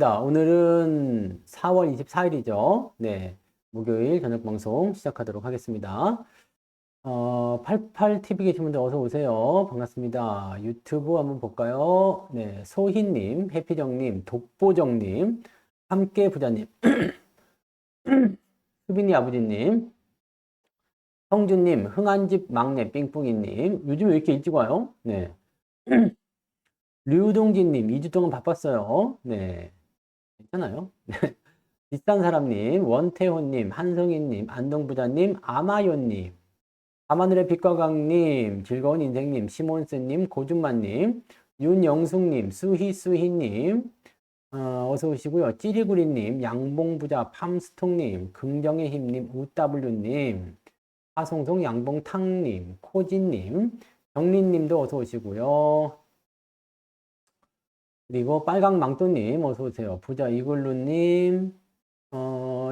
오늘은 4월 24일이죠. 네. 목요일 저녁 방송 시작하도록 하겠습니다. 88TV 계신 분들 어서 오세요. 반갑습니다. 유튜브 한번 볼까요? 네. 소희님, 해피정님, 독보정님, 함께 부자님, 수빈이 아버지님, 성준님, 흥한집 막내 삥뿡이님. 요즘 왜 이렇게 일찍 와요? 네. 류동진님, 2주 동안 바빴어요. 네. 괜찮아요? 비싼 사람님, 원태호님, 한성희님, 안동부자님, 아마요님, 밤하늘의 빛과 강님, 즐거운 인생님, 시몬스님, 고준만님, 윤영숙님, 수희수희님, 어서 오시고요. 찌리구리님, 양봉부자, 팜스톡님, 긍정의 힘님, 우W님, 하송송 양봉탕님, 코진님, 정린님도 어서 오시고요. 그리고 빨강망토님 어서 오세요. 부자 이글루님,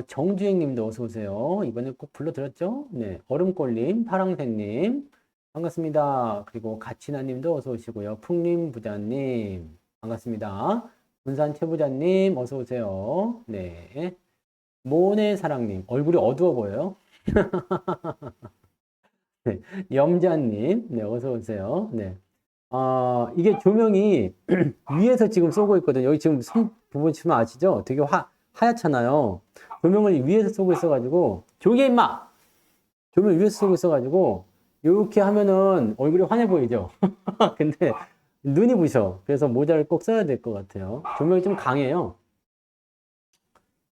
정주행님도 어서 오세요. 이번에 꼭 불러드렸죠? 네, 얼음골님, 파랑새님 반갑습니다. 그리고 가치나님도 어서 오시고요. 풍림 부자님 반갑습니다. 군산 최부자님 어서 오세요. 네, 모네 사랑님 얼굴이 어두워 보여요. 네, 염자님 네 어서 오세요. 네. 이게 조명이 위에서 지금 쏘고 있거든요. 여기 지금 손 부분 치면 아시죠? 되게 하얗잖아요. 조명을 위에서 쏘고 있어가지고, 조용히 해, 임마! 조명 위에서 쏘고 있어가지고, 이렇게 하면은 얼굴이 환해 보이죠? 근데 눈이 부셔. 그래서 모자를 꼭 써야 될 것 같아요. 조명이 좀 강해요.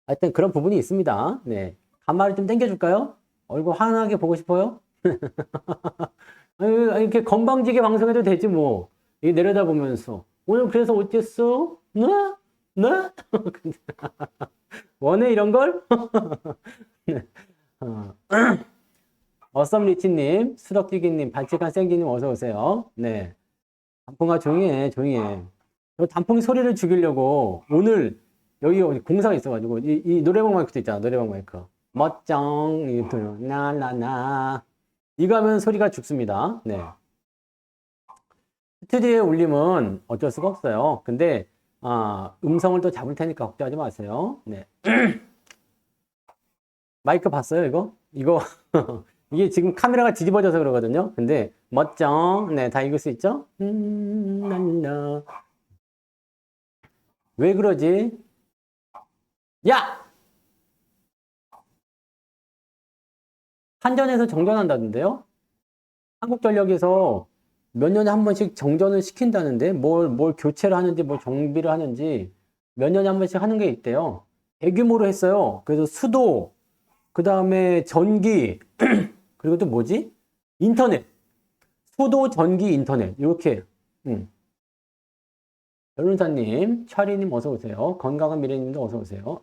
하여튼 그런 부분이 있습니다. 네. 간말을 좀 당겨줄까요? 얼굴 환하게 보고 싶어요? 이렇게 건방지게 방송해도 되지 뭐. 이 내려다보면서 오늘 그래서 어땠어? 나? 나? 원해 이런 걸? 네. 어썸리치님, 수덕지기님, 발칙한 생기님 어서 오세요. 네. 단풍아 조용히 해, 조용히 해. 저 단풍이 소리를 죽이려고 오늘 여기 공사가 있어가지고 이 노래방 마이크도 있잖아, 노래방 마이크. 멋쩡, 나나나. 이거 하면 소리가 죽습니다. 네. 스튜디오에 올리면 어쩔 수가 없어요. 근데 음성을 또 잡을 테니까 걱정하지 마세요. 네. 마이크 봤어요, 이거? 이거 이게 지금 카메라가 뒤집어져서 그러거든요. 근데 멋쩡, 네, 다 읽을 수 있죠? 랄라. 왜 그러지? 야! 한전에서 정전한다던데요? 한국전력에서 몇 년에 한 번씩 정전을 시킨다는데 뭘 교체를 하는지 뭘 정비를 하는지 몇 년에 한 번씩 하는 게 있대요. 대규모로 했어요. 그래서 수도, 그 다음에 전기, 그리고 또 뭐지? 인터넷. 수도, 전기, 인터넷. 이렇게. 변호사님, 차리님 어서 오세요. 건강한 미래님도 어서 오세요.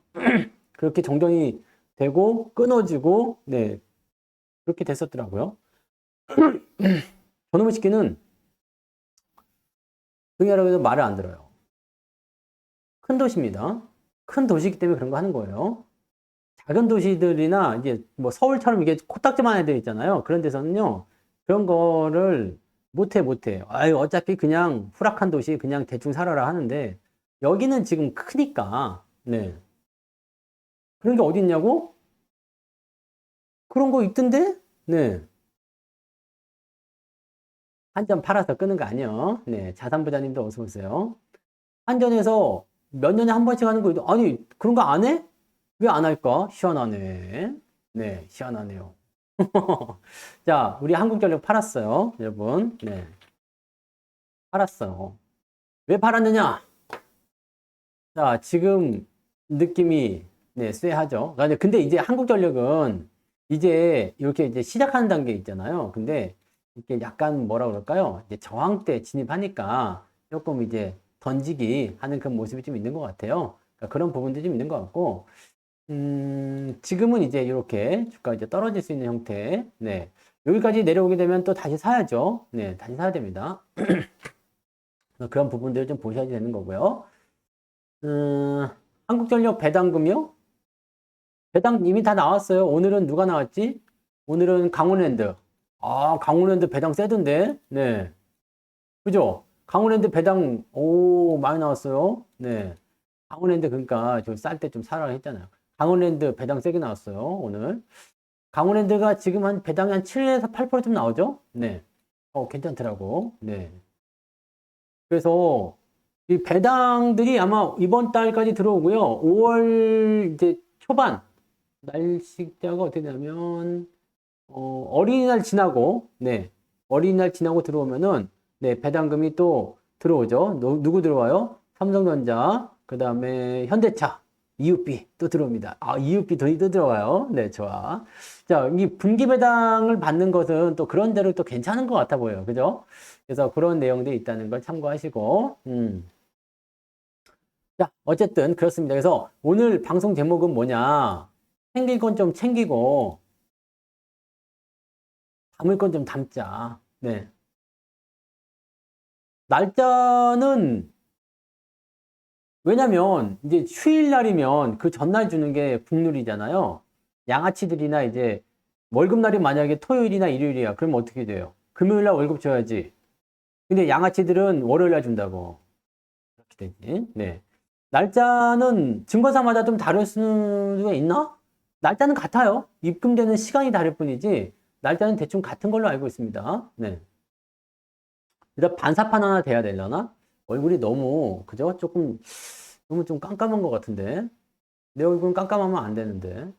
그렇게 정전이 되고 끊어지고 네 그렇게 됐었더라고요. 저놈의 새끼는 등이라고 해도 말을 안 들어요. 큰 도시입니다. 큰 도시이기 때문에 그런 거 하는 거예요. 작은 도시들이나 이제 뭐 서울처럼 이게 코딱지만 애들 있잖아요. 그런 데서는요 그런 거를 못해. 아유 어차피 그냥 후락한 도시 그냥 대충 살아라 하는데 여기는 지금 크니까 네 그런 게 어디 있냐고? 그런 거 있던데? 네. 한전 팔아서 끄는 거 아니요. 네. 자산부자님도 어서 오세요. 한전에서 몇 년에 한 번씩 하는 거, 아니, 그런 거 안 해? 왜 안 할까? 희한하네. 네, 희한하네요. 자, 우리 한국전력 팔았어요. 여러분. 네. 팔았어요. 왜 팔았느냐? 자, 지금 느낌이, 네, 쎄하죠. 근데 이제 한국전력은 이제 이렇게 이제 시작하는 단계 있잖아요. 근데 이렇게 약간 뭐라 그럴까요? 이제 저항 때 진입하니까 조금 이제 던지기 하는 그런 모습이 좀 있는 것 같아요. 그러니까 그런 부분도 좀 있는 것 같고, 지금은 이제 이렇게 주가 이제 떨어질 수 있는 형태. 네. 여기까지 내려오게 되면 또 다시 사야죠. 네, 다시 사야 됩니다. 그런 부분들을 좀 보셔야 되는 거고요. 한국전력 배당금이요? 배당 이미 다 나왔어요. 오늘은 누가 나왔지? 오늘은 강원랜드. 강원랜드 배당 세던데? 네. 그죠? 강원랜드 배당, 많이 나왔어요. 네. 강원랜드 그러니까 좀 쌀 때 좀 사라 했잖아요. 강원랜드 배당 세게 나왔어요, 오늘. 강원랜드가 지금 한 배당이 한 7에서 8%좀 나오죠? 네. 괜찮더라고. 네. 그래서 이 배당들이 아마 이번 달까지 들어오고요. 5월 이제 초반 날씨대가 어떻게 되냐면 어린이날 지나고 네. 어린이날 지나고 들어오면은 네, 배당금이 또 들어오죠. 누구 들어와요? 삼성전자, 그다음에 현대차, EUB 또 들어옵니다. 아, EUB 돈이 또 들어와요. 네, 좋아. 자, 이 분기 배당을 받는 것은 또 그런 대로 또 괜찮은 것 같아 보여요. 그죠? 그래서 그런 내용들이 있다는 걸 참고하시고, 자, 어쨌든 그렇습니다. 그래서 오늘 방송 제목은 뭐냐? 챙길 건 좀 챙기고, 담을 건 좀 담자. 네. 날짜는, 왜냐면, 이제 휴일날이면 그 전날 주는 게 국룰이잖아요. 양아치들이나 이제, 월급날이 만약에 토요일이나 일요일이야. 그러면 어떻게 돼요? 금요일날 월급 줘야지. 근데 양아치들은 월요일날 준다고. 그렇게 되지. 네. 날짜는 증권사마다 좀 다를 수가 있나? 날짜는 같아요. 입금되는 시간이 다를 뿐이지, 날짜는 대충 같은 걸로 알고 있습니다. 네. 일단 반사판 하나 돼야 되려나? 얼굴이 너무, 그죠? 조금, 너무 좀 깜깜한 것 같은데. 내 얼굴은 깜깜하면 안 되는데.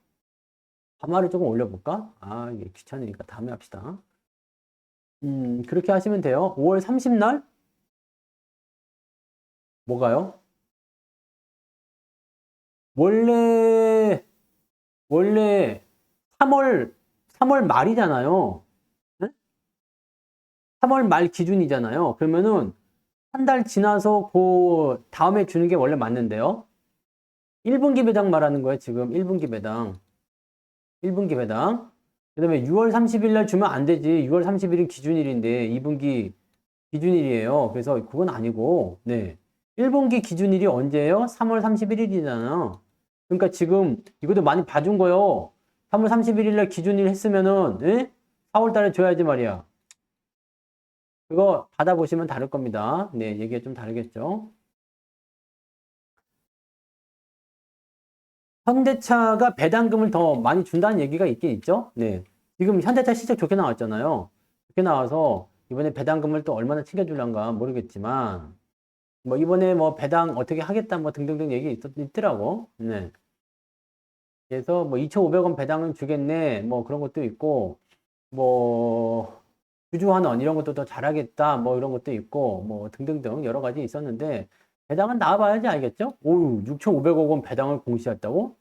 가마를 조금 올려볼까? 아, 이게 귀찮으니까 다음에 합시다. 그렇게 하시면 돼요. 5월 30날? 뭐가요? 원래, 원래 3월 말이잖아요. 네? 3월 말 기준이잖아요. 그러면은 한 달 지나서 그 다음에 주는 게 원래 맞는데요. 1분기 배당 말하는 거예요, 지금. 1분기 배당. 1분기 배당. 그 다음에 6월 30일 날 주면 안 되지. 6월 30일은 기준일인데 2분기 기준일이에요. 그래서 그건 아니고, 네. 1분기 기준일이 언제예요? 3월 31일이잖아요. 그러니까 지금 이것도 많이 봐준 거요. 3월 31일 날 기준일 했으면은, 예? 4월 달에 줘야지 말이야. 그거 받아보시면 다를 겁니다. 네, 얘기가 좀 다르겠죠. 현대차가 배당금을 더 많이 준다는 얘기가 있긴 있죠. 네. 지금 현대차 실적 좋게 나왔잖아요. 좋게 나와서 이번에 배당금을 또 얼마나 챙겨줄란가 모르겠지만, 뭐 이번에 뭐 배당 어떻게 하겠다 뭐 등등등 얘기 있더라고. 네. 그래서 뭐 2,500원 배당은 주겠네. 뭐 그런 것도 있고, 뭐 주주환원 이런 것도 더 잘하겠다. 뭐 이런 것도 있고, 뭐 등등등 여러 가지 있었는데, 배당은 나와봐야지 알겠죠? 오, 6,500억 원 배당을 공시했다고?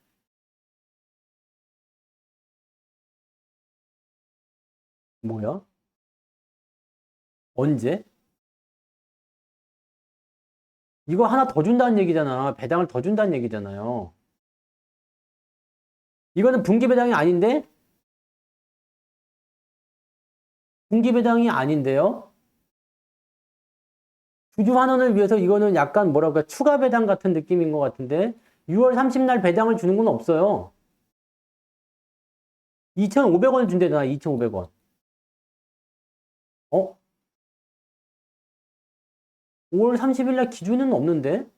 뭐야? 언제? 이거 하나 더 준다는 얘기잖아. 배당을 더 준다는 얘기잖아요. 이거는 분기 배당이 아닌데? 분기 배당이 아닌데요? 주주 환원을 위해서 이거는 약간 뭐랄까 추가 배당 같은 느낌인 것 같은데 6월 30날 배당을 주는 건 없어요. 2,500원 준대잖아. 2,500원. 어? 5월 30일 날 기준은 없는데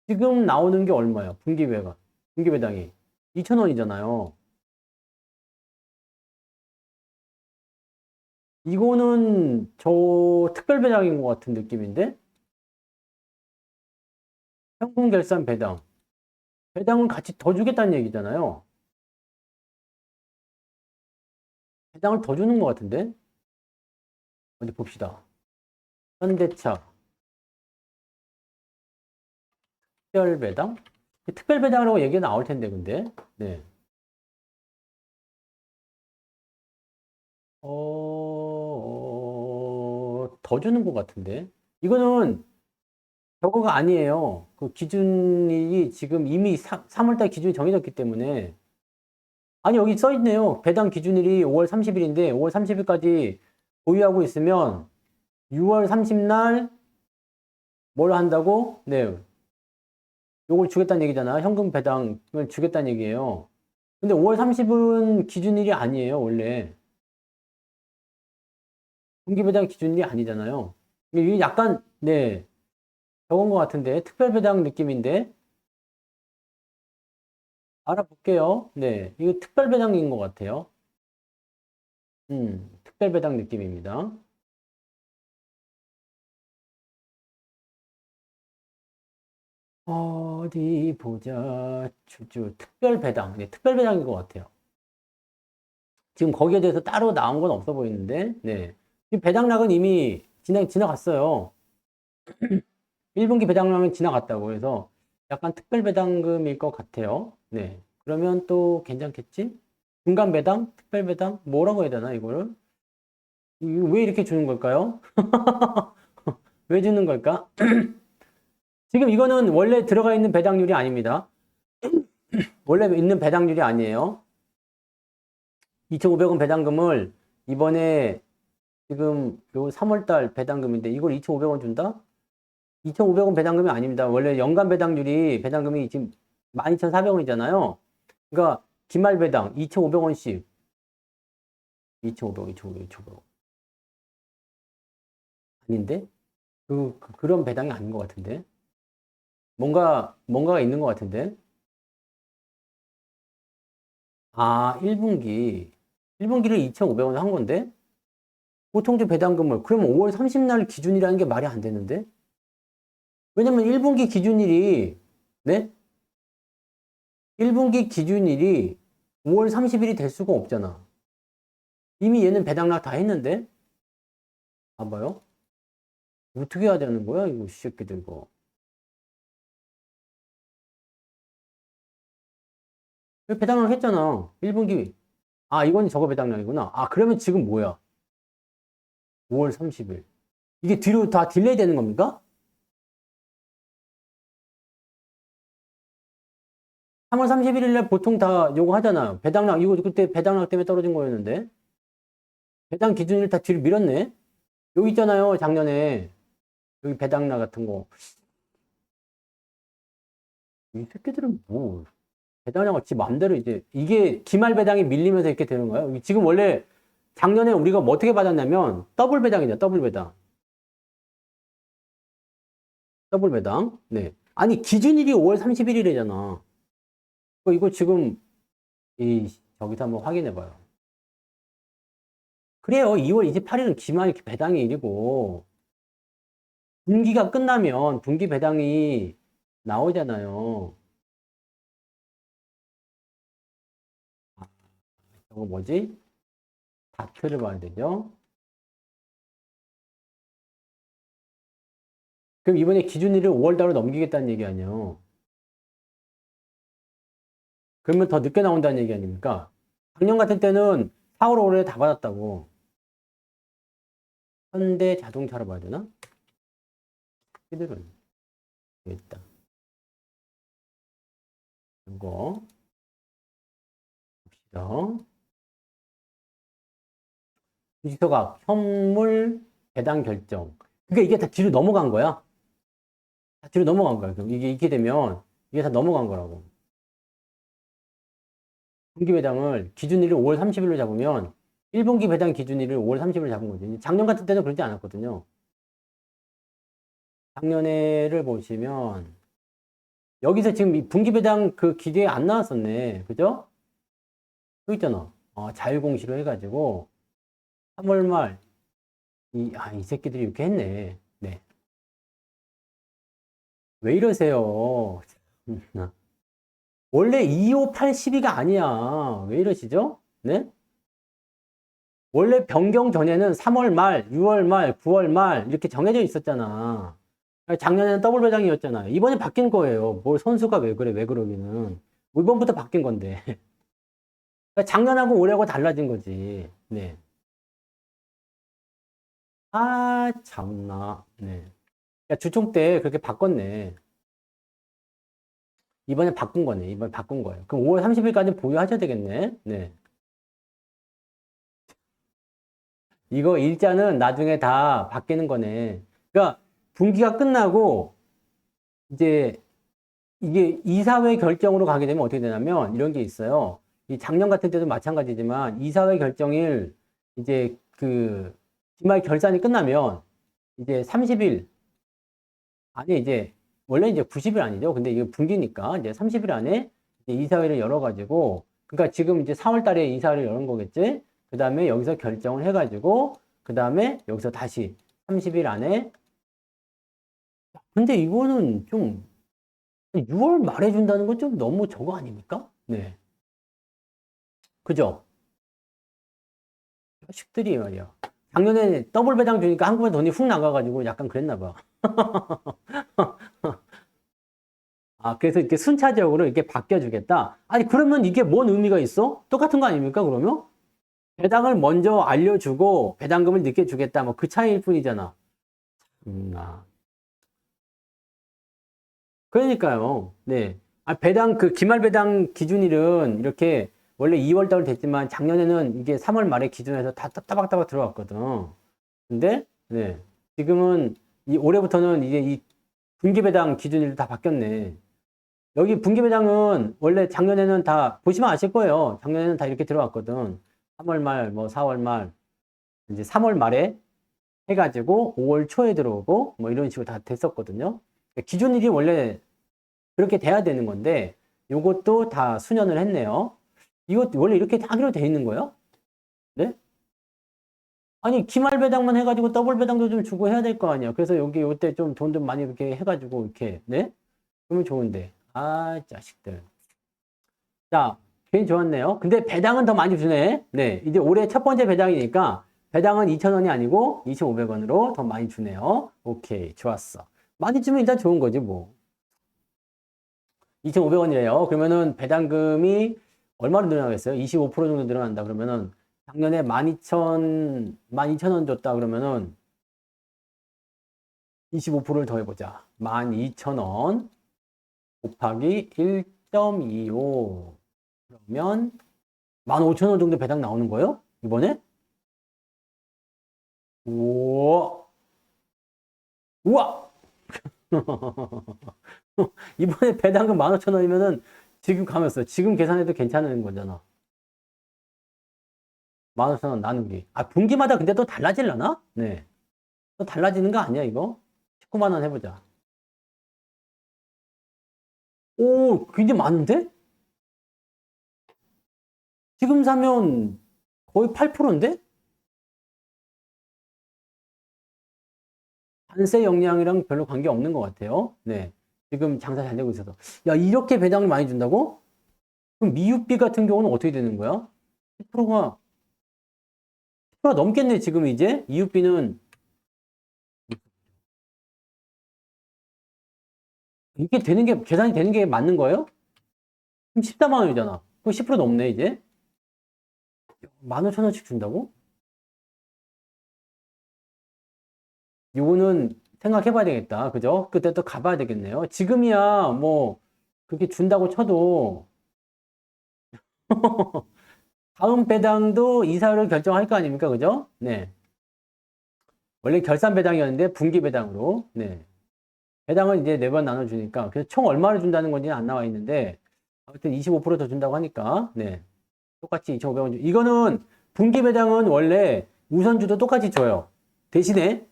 지금 나오는 게 얼마야? 분기 배당. 분기 배당이 2,000원이잖아요. 이거는 저 특별 배당인 것 같은 느낌인데 현금 결산 배당. 배당은 같이 더 주겠다는 얘기잖아요. 배당을 더 주는 것 같은데? 어디 봅시다. 현대차, 특별 배당? 특별 배당이라고 얘기가 나올 텐데, 근데. 네. 더 주는 것 같은데. 이거는 저거가 아니에요. 그 기준이 지금 이미 3월달 기준이 정해졌기 때문에. 아니, 여기 써 있네요. 배당 기준일이 5월 30일인데, 5월 30일까지 보유하고 있으면 6월 30날 뭘 한다고? 네. 요걸 주겠다는 얘기잖아. 현금 배당을 주겠다는 얘기예요. 근데 5월 30은 기준일이 아니에요, 원래. 분기 배당 기준일이 아니잖아요. 이게 약간, 네. 적은 것 같은데, 특별배당 느낌인데, 알아볼게요. 네, 이거 특별배당인 것 같아요. 특별배당 느낌입니다. 어디 보자. 특별배당. 네, 특별배당인 것 같아요. 지금 거기에 대해서 따로 나온 건 없어 보이는데, 네. 지금 배당락은 이미 지나갔어요. 1분기 배당락은 지나갔다고. 그래서 약간 특별배당금일 것 같아요. 네. 그러면 또 괜찮겠지? 중간배당? 특별배당? 뭐라고 해야 되나, 이거를? 이거 왜 이렇게 주는 걸까요? 왜 주는 걸까? 지금 이거는 원래 들어가 있는 배당률이 아닙니다. 원래 있는 배당률이 아니에요. 2,500원 배당금을 이번에 지금 요 3월달 배당금인데 이걸 2,500원 준다? 2,500원 배당금이 아닙니다. 원래 연간 배당률이 배당금이 지금 12,400원이잖아요. 그러니까 기말 배당 2,500원씩 2,500원, 2,500원, 2,500원. 아닌데? 그런 배당이 아닌 것 같은데? 뭔가가 있는 것 같은데? 아, 1분기를 2,500원 한 건데? 보통주 배당금을, 그러면 5월 30날 기준이라는 게 말이 안 되는데? 왜냐면 1분기 기준일이, 네? 1분기 기준일이 5월 30일이 될 수가 없잖아. 이미 얘는 배당락 다 했는데? 봐봐요. 어떻게 해야 되는 거야? 이거, 이 새끼들, 이거. 배당락 했잖아. 1분기. 아, 이건 저거 배당락이구나. 아, 그러면 지금 뭐야? 5월 30일. 이게 뒤로 다 딜레이 되는 겁니까? 3월 31일 날 보통 다 요거 하잖아요. 배당락, 이거 그때 배당락 때문에 떨어진 거였는데. 배당 기준일 다 뒤로 밀었네. 여기 있잖아요. 작년에. 여기 배당락 같은 거. 이 새끼들은 뭐, 배당량을 지 맘대로 이제, 이게 기말 배당이 밀리면서 이렇게 되는 거예요. 지금 원래 작년에 우리가 뭐 어떻게 받았냐면, 더블 배당이냐, 더블 배당. 더블 배당. 네. 아니, 기준일이 5월 31일이잖아. 이거 지금, 저기서 한번 확인해 봐요. 그래요. 2월 28일은 기말 배당의 일이고, 분기가 끝나면 분기 배당이 나오잖아요. 아, 저거 뭐지? 다트를 봐야 되죠? 그럼 이번에 기준일을 5월달로 넘기겠다는 얘기 아니에요. 그러면 더 늦게 나온다는 얘기 아닙니까? 작년 같은 때는 4월, 5월에 다 받았다고. 현대 자동차로 봐야 되나? 이들은 여기 있다. 이거 봅시다. 주식서각, 현물, 배당 결정. 그러니까 이게 다 뒤로 넘어간 거야. 다 뒤로 넘어간 거야. 그럼 이게 되면 이게 다 넘어간 거라고. 분기 배당을 기준일을 5월 30일로 잡으면 1분기 배당 기준일을 5월 30일로 잡은 거지. 작년 같은 때는 그러지 않았거든요. 작년에를 보시면 여기서 지금 이 분기 배당 그 기계에 안 나왔었네. 그죠? 여기 있잖아. 자율공시로 해가지고 3월 말 이 새끼들이 이렇게 했네. 네. 왜 이러세요? 원래 2582가 아니야. 왜 이러시죠? 네? 원래 변경 전에는 3월 말, 6월 말, 9월 말 이렇게 정해져 있었잖아. 작년에는 더블 배당이었잖아요. 이번에 바뀐 거예요. 뭘 선수가 왜 그래? 왜 그러기는. 뭐 이번부터 바뀐 건데. 그러니까 작년하고 올해하고 달라진 거지. 네. 아, 참나. 네. 야, 주총 때 그렇게 바꿨네. 이번에 바꾼 거네. 이번에 바꾼 거예요. 그럼 5월 30일까지 보유하셔야 되겠네. 네. 이거 일자는 나중에 다 바뀌는 거네. 그러니까 분기가 끝나고 이제 이게 이사회 결정으로 가게 되면 어떻게 되냐면 이런 게 있어요. 이 작년 같은 때도 마찬가지지만 이사회 결정일 이제 그 기말 결산이 끝나면 이제 30일 안에 이제, 원래 이제 90일 아니죠. 근데 이게 분기니까 이제 30일 안에 이제 이사회를 열어가지고, 그러니까 지금 이제 4월 달에 이사회를 여는 거겠지? 그 다음에 여기서 결정을 해가지고, 그 다음에 여기서 다시 30일 안에, 근데 이거는 좀 6월 말에 준다는 건 좀 너무 저거 아닙니까? 네. 그죠? 자식들이 말이야. 작년에 더블 배당 주니까 한국에 돈이 훅 나가가지고 약간 그랬나 봐. 아, 그래서 이렇게 순차적으로 이렇게 바뀌어주겠다. 아니, 그러면 이게 뭔 의미가 있어? 똑같은 거 아닙니까, 그러면? 배당을 먼저 알려주고 배당금을 늦게 주겠다. 뭐 그 차이일 뿐이잖아. 아. 그러니까요. 네. 아, 배당, 그 기말 배당 기준일은 이렇게 원래 2월 달 됐지만 작년에는 이게 3월 말에 기준에서 다 따박따박 들어갔거든. 근데, 네. 지금은 이 올해부터는 이제 이 분기 배당 기준일도 다 바뀌었네. 여기 분기배당은 원래 작년에는 다 보시면 아실 거예요. 작년에는 다 이렇게 들어왔거든. 3월 말, 뭐 4월 말, 이제 3월 말에 해가지고 5월 초에 들어오고 뭐 이런 식으로 다 됐었거든요. 기준일이 원래 그렇게 돼야 되는 건데 요것도 다 수년을 했네요. 이거 원래 이렇게 하기로 돼 있는 거예요? 네? 아니 기말 배당만 해가지고 더블 배당도 좀 주고 해야 될 거 아니야. 그래서 여기 요때 좀 돈 좀 많이 이렇게 해가지고 이렇게 네? 그러면 좋은데. 아 자식들. 자, 괜히 좋았네요. 근데 배당은 더 많이 주네. 네, 이제 올해 첫 번째 배당이니까 배당은 2,000원이 아니고 2,500원으로 더 많이 주네요. 오케이, 좋았어. 많이 주면 일단 좋은 거지 뭐. 2,500원이래요. 그러면은 배당금이 얼마로 늘어나겠어요? 25% 정도 늘어난다 그러면은 작년에 12,000원 줬다 그러면은 25%를 더해보자. 12,000원 곱하기 1.25 그러면 15,000원 정도 배당 나오는 거예요? 이번에? 우와, 우와! 이번에 배당금 15,000원이면은 지금 가면서 지금 계산해도 괜찮은 거잖아. 15,000원 나누기. 아, 분기마다 근데 또 달라질라나? 네. 또 달라지는 거 아니야, 이거? 19만 원 해보자. 오, 굉장히 많은데? 지금 사면 거의 8%인데? 관세 영향이랑 별로 관계 없는 것 같아요. 네. 지금 장사 잘 되고 있어서. 야, 이렇게 배당을 많이 준다고? 그럼 미육비 같은 경우는 어떻게 되는 거야? 10%가 넘겠네, 지금 이제. 이육비는 이게 되는 게, 계산이 되는 게 맞는 거예요? 그럼 14만 원이잖아. 그럼 10% 넘네, 이제. 15,000원씩 준다고? 요거는 생각해 봐야 되겠다. 그죠? 그때 또 가봐야 되겠네요. 지금이야, 뭐, 그렇게 준다고 쳐도, 다음 배당도 이사를 결정할 거 아닙니까? 그죠? 네. 원래 결산 배당이었는데, 분기 배당으로. 네. 배당은 이제 4번 나눠주니까, 그래서 총 얼마를 준다는 건지는 안 나와 있는데, 아무튼 25%더 준다고 하니까, 네. 똑같이 2,500원. 이거는 분기 배당은 원래 우선주도 똑같이 줘요. 대신에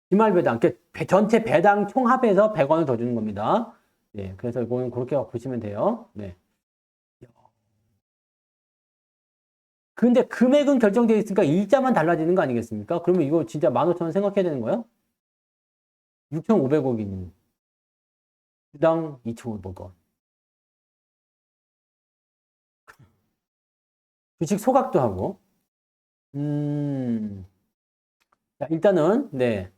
기말 배당, 전체 배당 총합해서 100원을 더 주는 겁니다. 네, 그래서 이거는 그렇게 보시면 돼요. 네. 근데 금액은 결정되어 있으니까 일자만 달라지는 거 아니겠습니까? 그러면 이거 진짜 15,000원 생각해야 되는 거예요? 6,500억이니. 주당 2,500원. 주식 소각도 하고. 음, 자, 일단은, 네.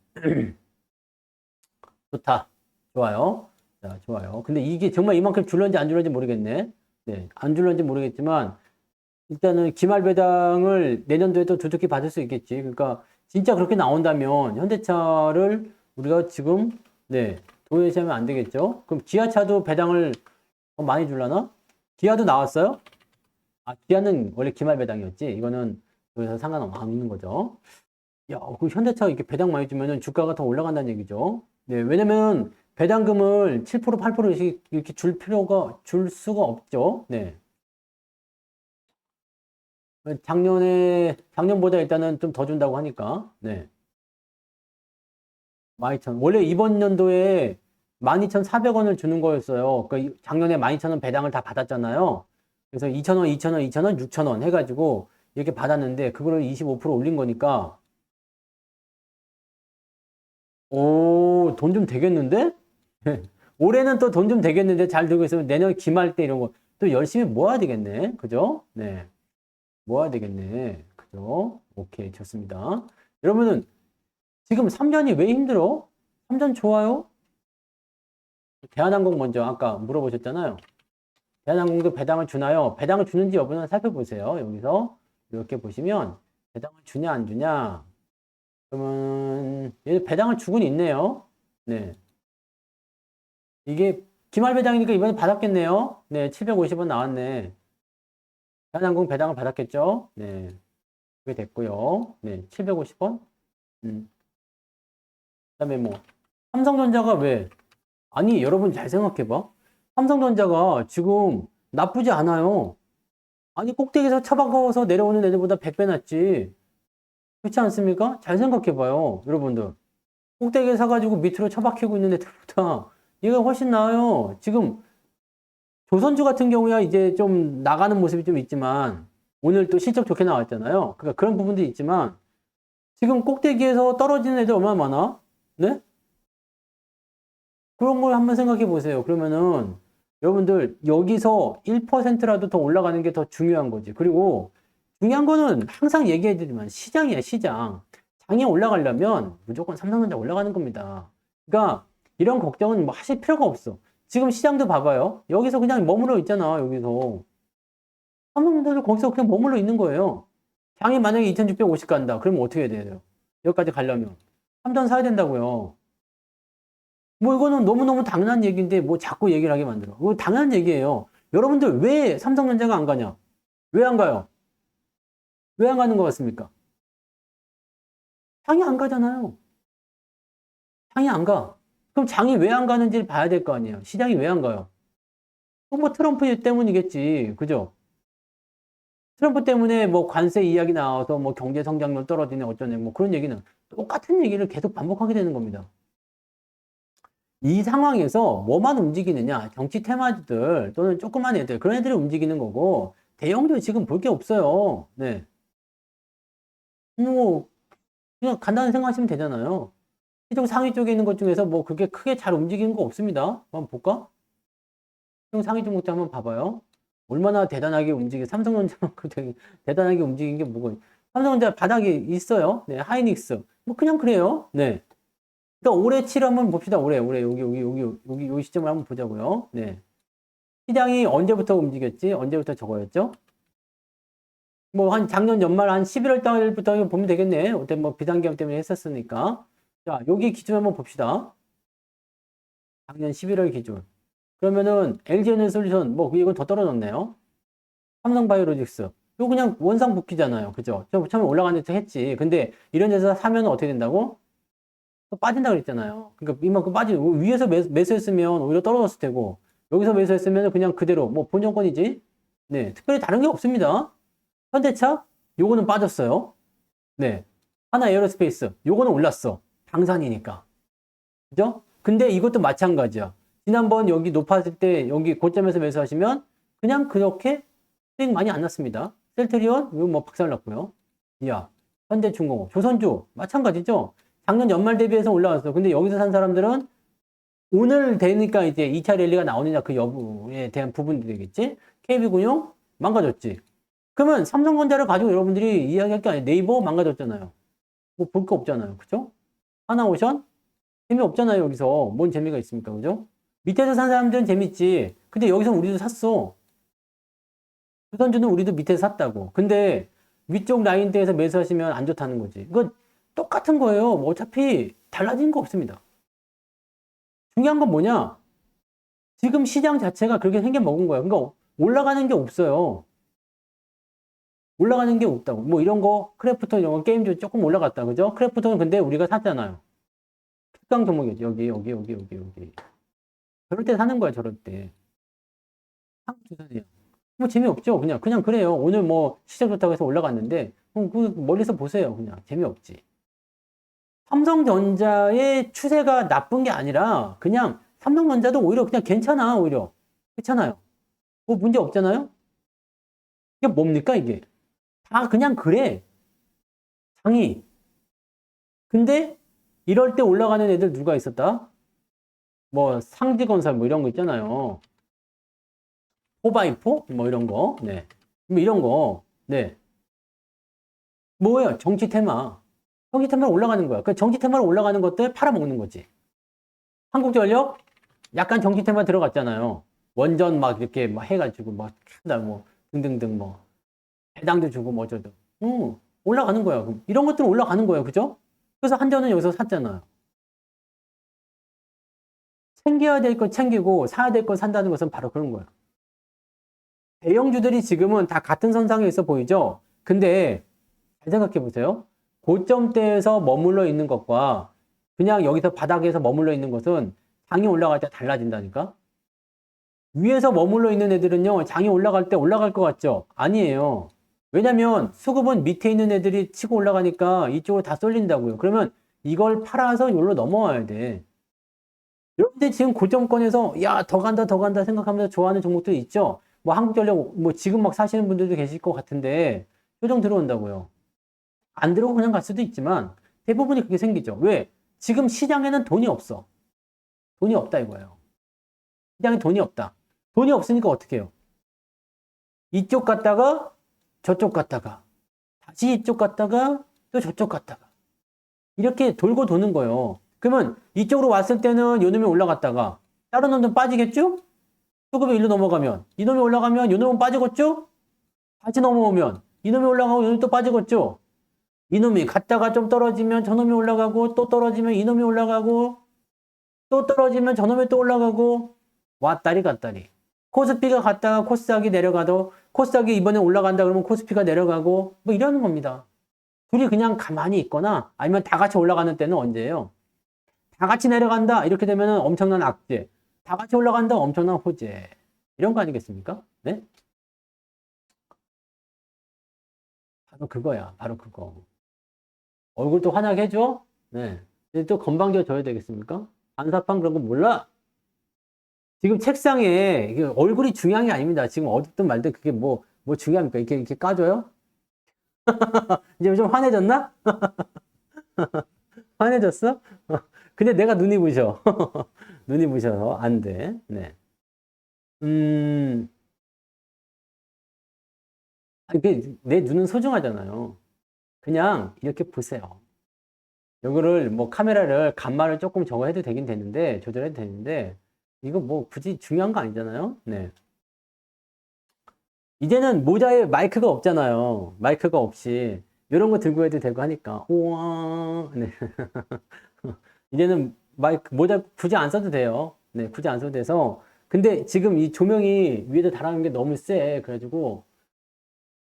좋다. 좋아요. 자, 좋아요. 근데 이게 정말 이만큼 줄는지 안 줄는지 모르겠네. 네, 안 줄는지 모르겠지만, 일단은 기말 배당을 내년도에도 두둑히 받을 수 있겠지. 그러니까, 진짜 그렇게 나온다면, 현대차를 우리가 지금, 네, 도외시하면 안 되겠죠. 그럼 기아차도 배당을 더 많이 줄라나? 기아도 나왔어요? 아, 기아는 원래 기말 배당이었지. 이거는 여기서 상관없는 거죠. 야, 그 현대차 이렇게 배당 많이 주면은 주가가 더 올라간다는 얘기죠. 네, 왜냐면 배당금을 7%, 8%씩 이렇게 줄 수가 없죠. 네. 작년보다 일단은 좀 더 준다고 하니까. 네. 12,000. 원래 이번 연도에 12,400원을 주는 거였어요. 그 작년에 12,000원 배당을 다 받았잖아요. 그래서 2,000원, 2,000원, 2,000원, 6,000원 해가지고 이렇게 받았는데 그거를 25% 올린 거니까 오, 돈 좀 되겠는데? 올해는 또 돈 좀 되겠는데 잘 되고 있으면 내년 기말 때 이런 거 또 열심히 모아야 되겠네. 그죠? 네. 모아야 되겠네. 그죠? 오케이. 좋습니다. 여러분은 지금 3년이 왜 힘들어? 3년 좋아요? 대한항공 먼저 아까 물어보셨잖아요. 대한항공도 배당을 주나요? 배당을 주는지 여부는 살펴보세요. 여기서 이렇게 보시면 배당을 주냐 안 주냐. 그러면 얘 배당을 주곤 있네요. 네. 이게 기말 배당이니까 이번에 받았겠네요. 네, 750원 나왔네. 대한항공 배당을 받았겠죠? 네. 그게 됐고요. 네, 750원. 그다음에 뭐 삼성전자가 왜? 아니, 여러분 잘 생각해봐. 삼성전자가 지금 나쁘지 않아요. 아니, 꼭대기에서 처박아서 내려오는 애들보다 100배 낫지. 그렇지 않습니까? 잘 생각해봐요, 여러분들. 꼭대기에 사가지고 밑으로 처박히고 있는 애들보다 얘가 훨씬 나아요. 지금 조선주 같은 경우야 이제 좀 나가는 모습이 좀 있지만 오늘 또 실적 좋게 나왔잖아요. 그러니까 그런 부분도 있지만 지금 꼭대기에서 떨어지는 애들 얼마나 많아? 네? 그런 걸 한번 생각해 보세요. 그러면은 여러분들 여기서 1%라도 더 올라가는 게 더 중요한 거지. 그리고 중요한 거는 항상 얘기해 드리지만 시장이야, 시장. 장이 올라가려면 무조건 삼성전자 올라가는 겁니다. 그러니까 이런 걱정은 뭐 하실 필요가 없어. 지금 시장도 봐봐요. 여기서 그냥 머물러 있잖아, 여기서. 삼성전자도 거기서 그냥 머물러 있는 거예요. 장이 만약에 2650 간다. 그러면 어떻게 해야 돼요? 여기까지 가려면. 삼전 사야 된다고요. 뭐 이거는 너무너무 당연한 얘기인데 뭐 자꾸 얘기를 하게 만들어. 이거 당연한 얘기예요. 여러분들 왜 삼성전자가 안 가냐? 왜 안 가요? 왜 안 가는 것 같습니까? 장이 안 가잖아요. 장이 안 가. 그럼 장이 왜 안 가는지를 봐야 될 거 아니에요. 시장이 왜 안 가요? 뭐 트럼프 때문이겠지. 그죠? 트럼프 때문에 뭐 관세 이야기 나와서 뭐 경제 성장률 떨어지네 어쩌네 뭐 그런 얘기는 똑같은 얘기를 계속 반복하게 되는 겁니다. 이 상황에서 뭐만 움직이느냐? 정치 테마주들 또는 조그만 애들 그런 애들이 움직이는 거고 대형주 지금 볼 게 없어요. 네. 뭐 그냥 간단히 생각하시면 되잖아요. 시중 상위 쪽에 있는 것 중에서 뭐 그게 크게 잘 움직이는 거 없습니다. 한번 볼까? 시중 상위 종목도 한번 봐봐요. 얼마나 대단하게 움직이 삼성전자만큼 되게 대단하게 움직인 게 뭐고 삼성전자 바닥에 있어요. 네, 하이닉스 뭐 그냥 그래요. 네. 그러니까 올해치를 한번 봅시다. 올해 여기 시점을 한번 보자고요. 네. 시장이 언제부터 움직였지? 언제부터 저거였죠? 뭐 한 작년 연말 한 11월 달부터 보면 되겠네. 어때 뭐 비상계엄 때문에 했었으니까. 자, 여기 기준 한번 봅시다. 작년 11월 기준. 그러면은 LG에너솔루션 뭐 이건 더 떨어졌네요. 삼성바이오로직스. 이거 그냥 원상복귀잖아요. 그죠? 처음에 올라가는 듯 했지. 근데 이런 데서 사면 어떻게 된다고? 또 빠진다 그랬잖아요. 그러니까 이만큼 위에서 매수했으면 오히려 떨어졌을 테고 여기서 매수했으면 그냥 그대로 뭐 본전권이지. 네, 특별히 다른 게 없습니다. 현대차 요거는 빠졌어요. 네, 하나 에어로스페이스 요거는 올랐어. 당산이니까. 그죠? 근데 이것도 마찬가지야. 지난번 여기 높았을 때 여기 고점에서 매수하시면 그냥 그렇게 수익 많이 안 났습니다. 셀트리온 이거 뭐 박살났고요. 야, 현대중공업, 조선주 마찬가지죠. 작년 연말 대비해서 올라왔어. 근데 여기서 산 사람들은 오늘 되니까 이제 2차 랠리가 나오느냐 그 여부에 대한 부분이 되겠지. KB금융 망가졌지. 그러면 삼성전자를 가지고 여러분들이 이야기할 게 아니에요. 네이버 망가졌잖아요. 뭐 볼 거 없잖아요. 그죠? 하나오션 재미없잖아요. 여기서 뭔 재미가 있습니까? 그죠? 밑에서 산 사람들은 재밌지. 근데 여기서 우리도 샀어. 조선주는 우리도 밑에서 샀다고. 근데 위쪽 라인대에서 매수하시면 안 좋다는 거지. 이거 똑같은 거예요. 뭐 어차피 달라진 거 없습니다. 중요한 건 뭐냐? 지금 시장 자체가 그렇게 생겨 먹은 거야. 그러니까 올라가는 게 없어요. 올라가는 게 없다고. 뭐 이런 거, 크래프톤 이런 거 게임주 조금 올라갔다. 그죠? 크래프톤은 근데 우리가 샀잖아요. 특강 종목이죠. 여기. 저럴 때 사는 거야, 저럴 때. 상투선이야. 뭐 재미없죠. 그냥 그래요. 오늘 뭐 시장 좋다고 해서 올라갔는데, 그 멀리서 보세요. 그냥 재미없지. 삼성전자의 추세가 나쁜 게 아니라 그냥 삼성전자도 오히려 그냥 괜찮아, 오히려. 괜찮아요. 뭐 문제 없잖아요? 이게 뭡니까, 이게? 다 그냥 그래. 장이. 근데 이럴 때 올라가는 애들 누가 있었다? 뭐 상지건설 뭐 이런 거 있잖아요. 포바이포? 뭐 이런 거. 네. 뭐 이런 거. 네. 뭐예요? 정치 테마. 정치 테마로 올라가는 거야. 그 정치 테마로 올라가는 것들 팔아먹는 거지. 한국전력 약간 정치 테마 들어갔잖아요. 원전 막 이렇게 막 해가지고 막 뭐 등등등 뭐 배당도 주고 뭐 어쩌고. 올라가는 거야. 그럼 이런 것들은 올라가는 거예요. 그죠? 그래서 한전은 여기서 샀잖아요. 챙겨야 될 거 챙기고 사야 될 거 산다는 것은 바로 그런 거예요. 대형주들이 지금은 다 같은 선상에 있어 보이죠? 근데 잘 생각해 보세요. 고점대에서 머물러 있는 것과 그냥 여기서 바닥에서 머물러 있는 것은 장이 올라갈 때 달라진다니까? 위에서 머물러 있는 애들은요, 장이 올라갈 때 올라갈 것 같죠? 아니에요. 왜냐면 수급은 밑에 있는 애들이 치고 올라가니까 이쪽으로 다 쏠린다고요. 그러면 이걸 팔아서 여기로 넘어와야 돼. 여러분들 지금 고점권에서 야, 더 간다, 더 간다 생각하면서 좋아하는 종목들 있죠? 뭐 한국전력, 뭐 지금 막 사시는 분들도 계실 것 같은데 표정 들어온다고요. 안 들어오고 그냥 갈 수도 있지만 대부분이 그렇게 생기죠. 왜? 지금 시장에는 돈이 없어. 돈이 없다 이거예요. 시장에 돈이 없다. 돈이 없으니까 어떻게 해요? 이쪽 갔다가 저쪽 갔다가 다시 이쪽 갔다가 또 저쪽 갔다가 이렇게 돌고 도는 거예요. 그러면 이쪽으로 왔을 때는 요놈이 올라갔다가 다른 놈은 빠지겠죠? 수급이 일로 넘어가면 이놈이 올라가면 요놈은 빠지겠죠? 다시 넘어오면 이놈이 올라가고 요놈이 또 빠지겠죠? 이놈이 갔다가 좀 떨어지면 저놈이 올라가고 또 떨어지면 이놈이 올라가고 또 떨어지면 저놈이 또 올라가고 왔다리 갔다리. 코스피가 갔다가 코스닥이 내려가도 코스닥이 이번에 올라간다 그러면 코스피가 내려가고 뭐 이러는 겁니다. 둘이 그냥 가만히 있거나 아니면 다 같이 올라가는 때는 언제예요? 다 같이 내려간다 이렇게 되면 엄청난 악재. 다 같이 올라간다 엄청난 호재. 이런 거 아니겠습니까? 네? 바로 그거야. 바로 그거. 얼굴도 환하게 해줘? 네. 근데 또 건방져 줘야 되겠습니까? 안사판 그런 거 몰라? 지금 책상에 이게 얼굴이 중요한 게 아닙니다. 지금 어둡든 말든 그게 뭐 중요합니까? 이렇게 까줘요? 이제 좀 환해졌나? 환해졌어? 근데 내가 눈이 부셔. 눈이 부셔서 안 돼. 네. 음, 내 눈은 소중하잖아요. 그냥 이렇게 보세요. 요거를 뭐 카메라를 간말을 조금 저거 해도 되긴 되는데, 조절해도 되는데, 이거 뭐 굳이 중요한 거 아니잖아요. 네. 이제는 모자에 마이크가 없잖아요. 마이크가 없이. 이런 거 들고 해도 되고 하니까. 우와. 네. 이제는 마이크, 모자 굳이 안 써도 돼요. 네, 굳이 안 써도 돼서. 근데 지금 이 조명이 위에다 달아놓은 게 너무 세. 그래가지고,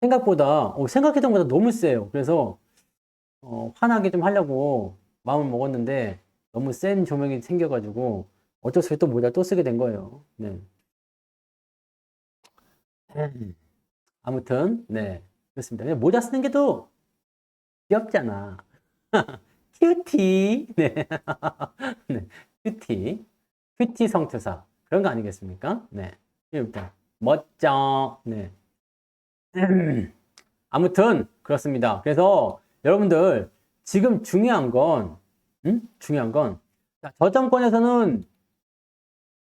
생각보다, 생각했던 것보다 너무 세요. 그래서, 환하게 좀 하려고 마음을 먹었는데, 너무 센 조명이 생겨가지고, 어쩔 수 없이 또 모자 또 쓰게 된 거예요. 네. 아무튼, 네. 그렇습니다. 그냥 모자 쓰는 게 또 귀엽잖아. 큐티. 네. 네. 큐티. 큐티 성투사. 그런 거 아니겠습니까? 네. 일단, 멋져. 네. 아무튼, 그렇습니다. 그래서 여러분들, 지금 중요한 건, 중요한 건, 자, 저점권에서는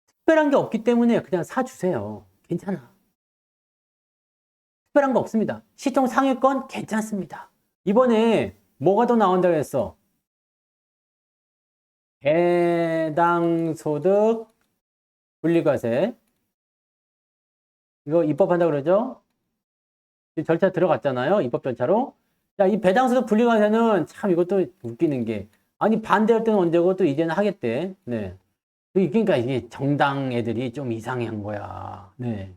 특별한 게 없기 때문에 그냥 사주세요. 괜찮아. 특별한 거 없습니다. 시총 상위권 괜찮습니다. 이번에 뭐가 더 나온다고 했어? 배당소득 분리과세. 이거 입법한다고 그러죠? 절차 들어갔잖아요. 입법 절차로. 자, 이 배당소득 분리과세는 참 이것도 웃기는 게. 아니, 반대할 때는 언제고 또 이제는 하겠대. 네. 그러니까 이게 정당 애들이 좀 이상한 거야. 네.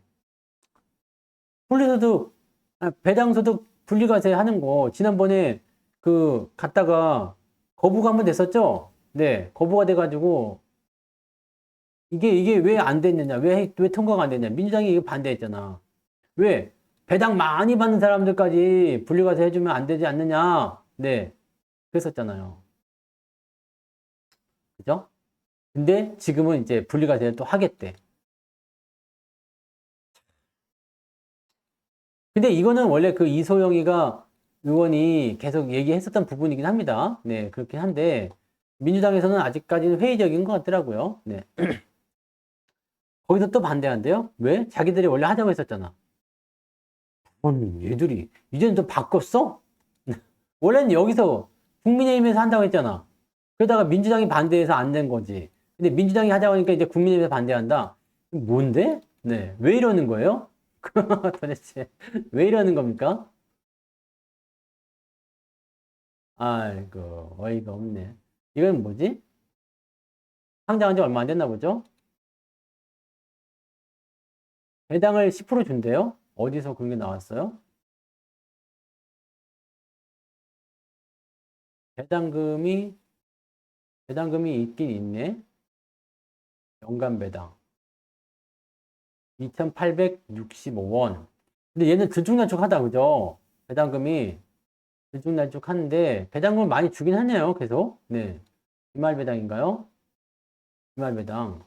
분리소득, 배당소득 분리과세 하는 거, 지난번에 갔다가 거부가 한번 됐었죠? 네, 거부가 돼가지고, 이게 왜 안 됐느냐? 왜 통과가 안 됐냐? 민주당이 이거 반대했잖아. 왜? 배당 많이 받는 사람들까지 분리과세 해주면 안 되지 않느냐? 네, 그랬었잖아요. 그죠? 근데 지금은 이제 분리가 돼야 또 하겠대. 근데 이거는 원래 그 이소영이가 의원이 계속 얘기했었던 부분이긴 합니다. 네, 그렇긴 한데 민주당에서는 아직까지는 회의적인 것 같더라고요. 네. 거기서 또 반대한대요. 왜? 자기들이 원래 하자고 했었잖아. 아니, 얘들이 이제는 또 바꿨어? 원래는 여기서 국민의힘에서 한다고 했잖아. 그러다가 민주당이 반대해서 안 된 거지. 근데 민주당이 하자고 하니까 이제 국민의힘에서 반대한다. 뭔데? 네. 왜 이러는 거예요? 도대체 왜 이러는 겁니까? 아이고, 어이가 없네. 이건 뭐지? 상장한 지 얼마 안 됐나 보죠? 배당을 10% 준대요? 어디서 그런 게 나왔어요? 배당금이, 배당금이 있긴 있네. 연간 배당. 2,865원. 근데 얘는 들쭉날쭉하다, 그죠? 배당금이 들쭉날쭉한데, 배당금을 많이 주긴 하네요, 계속. 네. 기말 배당인가요? 기말 배당.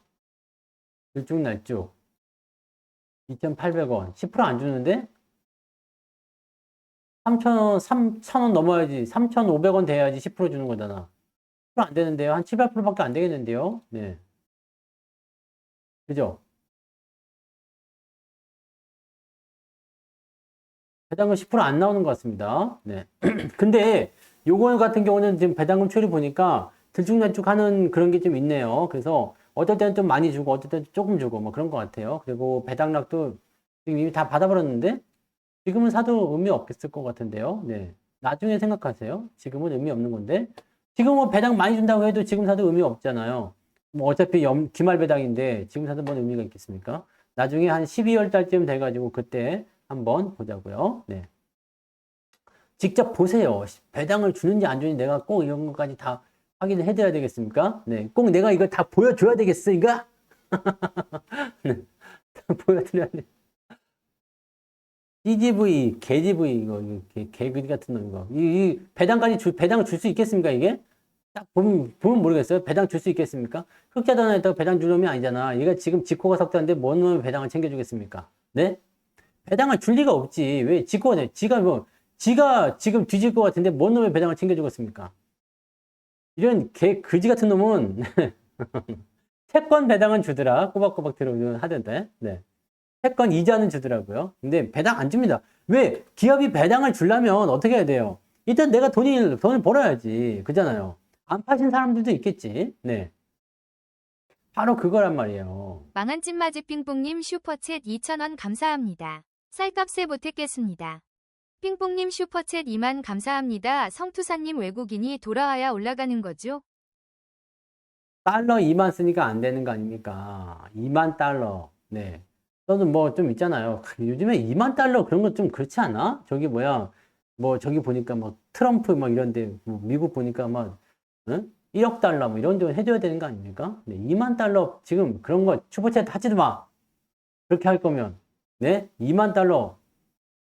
들쭉날쭉. 2,800원. 10%안 주는데? 3,000원, 3,000원 넘어야지. 3,500원 돼야지 10% 주는 거잖아. 10%안 되는데요. 한 7, 8%밖에 안 되겠는데요. 네. 그죠? 배당금 10%안 나오는 것 같습니다. 네. 근데 요거 같은 경우는 지금 배당금 처리 보니까 들쭉날쭉 하는 그런 게 좀 있네요. 그래서 어떨 때는 좀 많이 주고 어떨 때는 조금 주고 뭐 그런 것 같아요. 그리고 배당락도 지금 이미 다 받아버렸는데 지금은 사도 의미 없겠을 것 같은데요. 네. 나중에 생각하세요. 지금은 의미 없는 건데 지금 뭐 배당 많이 준다고 해도 지금 사도 의미 없잖아요. 뭐 어차피 기말 배당인데 지금 사도 뭔 의미가 있겠습니까? 나중에 한 12월 달쯤 돼가지고 그때 한번 보자고요. 네. 직접 보세요. 배당을 주는지 안 주는지 내가 꼭 이런 것까지 다 확인을 해드려야 되겠습니까? 네. 꼭 내가 이걸 다 보여줘야 되겠습니까? 네. 보여드려야 돼. CGV, 개GV, 이거, 개그지 같은 놈, 이거. 배당까지 배당을 줄 수 있겠습니까, 이게? 딱 보면 모르겠어요. 배당 줄 수 있겠습니까? 흑자단에다가 배당 줄 놈이 아니잖아. 얘가 지금 지코가 석자인데 뭔 놈이 배당을 챙겨주겠습니까? 네? 배당을 줄 리가 없지. 왜? 지코가, 지가 지금 뒤질 것 같은데 뭔 놈의 배당을 챙겨주겠습니까? 이런 그지 같은 놈은 채권 배당은 주더라. 꼬박꼬박 들어오긴 하던데. 네. 채권 이자는 주더라고요. 근데 배당 안 줍니다. 왜? 기업이 배당을 주려면 어떻게 해야 돼요? 일단 내가 돈을 벌어야지. 그잖아요. 안 파신 사람들도 있겠지. 네. 바로 그거란 말이에요. 망한 찐마지 핑뽕님 슈퍼챗 2,000원 감사합니다. 쌀값에 못했겠습니다. 핑뽕님 슈퍼챗 2만 감사합니다. 성투사님 외국인이 돌아와야 올라가는 거죠? 달러 2만 쓰니까 안 되는 거 아닙니까? 2만 달러. 네. 저는 뭐 좀 있잖아요. 요즘에 2만 달러 그런 거 좀 그렇지 않아? 저기 뭐야. 뭐 저기 보니까 뭐 트럼프 뭐 이런데 뭐 미국 보니까 막 응? 1억 달러 뭐 이런 데 해줘야 되는 거 아닙니까? 네, 2만 달러 지금 그런 거 슈퍼챗 하지도 마. 그렇게 할 거면 네? 2만 달러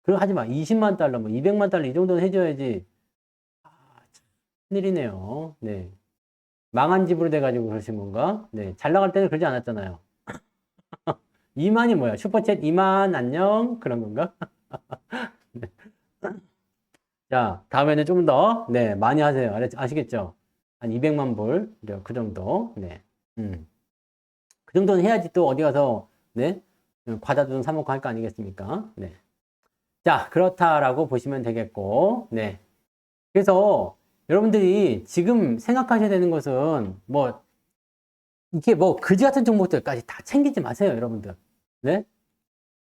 그거 하지 마. 20만 달러 뭐 200만 달러 이 정도는 해줘야지. 아, 참 큰일이네요. 네. 망한 집으로 돼가지고 그러신 건가? 네. 잘 나갈 때는 그러지 않았잖아요. 2만이 뭐야? 슈퍼챗 2만 안녕? 그런 건가? 네. 자, 다음에는 좀 더, 네, 많이 하세요. 아시겠죠? 한 200만 불, 그 정도. 네. 음. 그 정도는 해야지 또 어디 가서, 네? 과자도 좀 사먹고 할 거 아니겠습니까? 네. 자, 그렇다라고 보시면 되겠고, 네. 그래서 여러분들이 지금 생각하셔야 되는 것은 뭐, 이게 뭐, 그지 같은 종목들까지 다 챙기지 마세요, 여러분들. 네?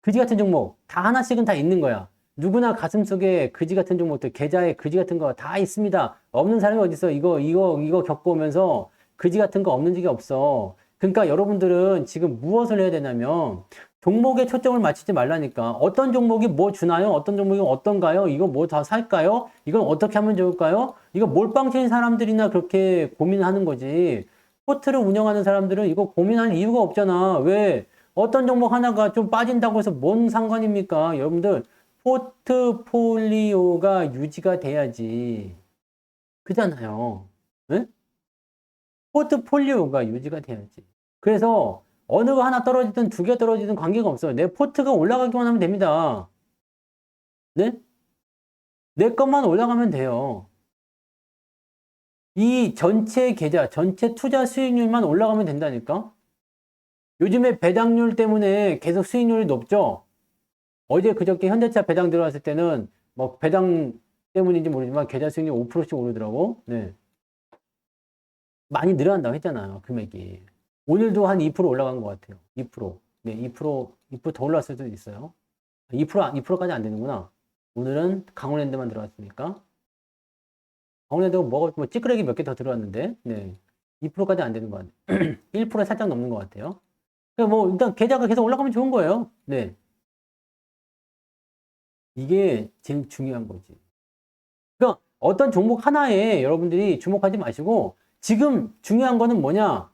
그지 같은 종목 다 하나씩은 다 있는 거야. 누구나 가슴속에 그지 같은 종목들, 계좌에 그지 같은 거 다 있습니다. 없는 사람이 어디 있어? 이거 겪어오면서 그지 같은 거 없는 적이 없어. 그러니까 여러분들은 지금 무엇을 해야 되냐면 종목에 초점을 맞추지 말라니까. 어떤 종목이 뭐 주나요? 어떤 종목이 어떤가요? 이거 뭐 다 살까요? 이건 어떻게 하면 좋을까요? 이거 몰빵 치는 사람들이나 그렇게 고민하는 거지. 포트를 운영하는 사람들은 이거 고민할 이유가 없잖아. 왜? 어떤 종목 하나가 좀 빠진다고 해서 뭔 상관입니까? 여러분들, 포트폴리오가 유지가 돼야지. 그잖아요. 네? 포트폴리오가 유지가 돼야지. 그래서 어느 거 하나 떨어지든 두 개 떨어지든 관계가 없어요. 내 포트가 올라가기만 하면 됩니다. 네? 내 것만 올라가면 돼요. 이 전체 계좌, 전체 투자 수익률만 올라가면 된다니까? 요즘에 배당률 때문에 계속 수익률이 높죠? 어제 그저께 현대차 배당 들어왔을 때는 뭐 배당 때문인지 모르지만 계좌 수익률 5%씩 오르더라고. 네. 많이 늘어난다고 했잖아요. 금액이. 오늘도 한 2% 올라간 것 같아요. 2%. 네, 2% 더 올랐을 수도 있어요. 2%까지 안 되는구나. 오늘은 강원랜드만 들어왔으니까. 강원랜드가 뭐 찌끄레기 몇 개 더 들어왔는데, 네. 2%까지 안 되는 것 같아요. 1% 살짝 넘는 것 같아요. 그러니까 뭐, 일단 계좌가 계속 올라가면 좋은 거예요. 네. 이게 제일 중요한 거지. 그러니까 어떤 종목 하나에 여러분들이 주목하지 마시고, 지금 중요한 거는 뭐냐?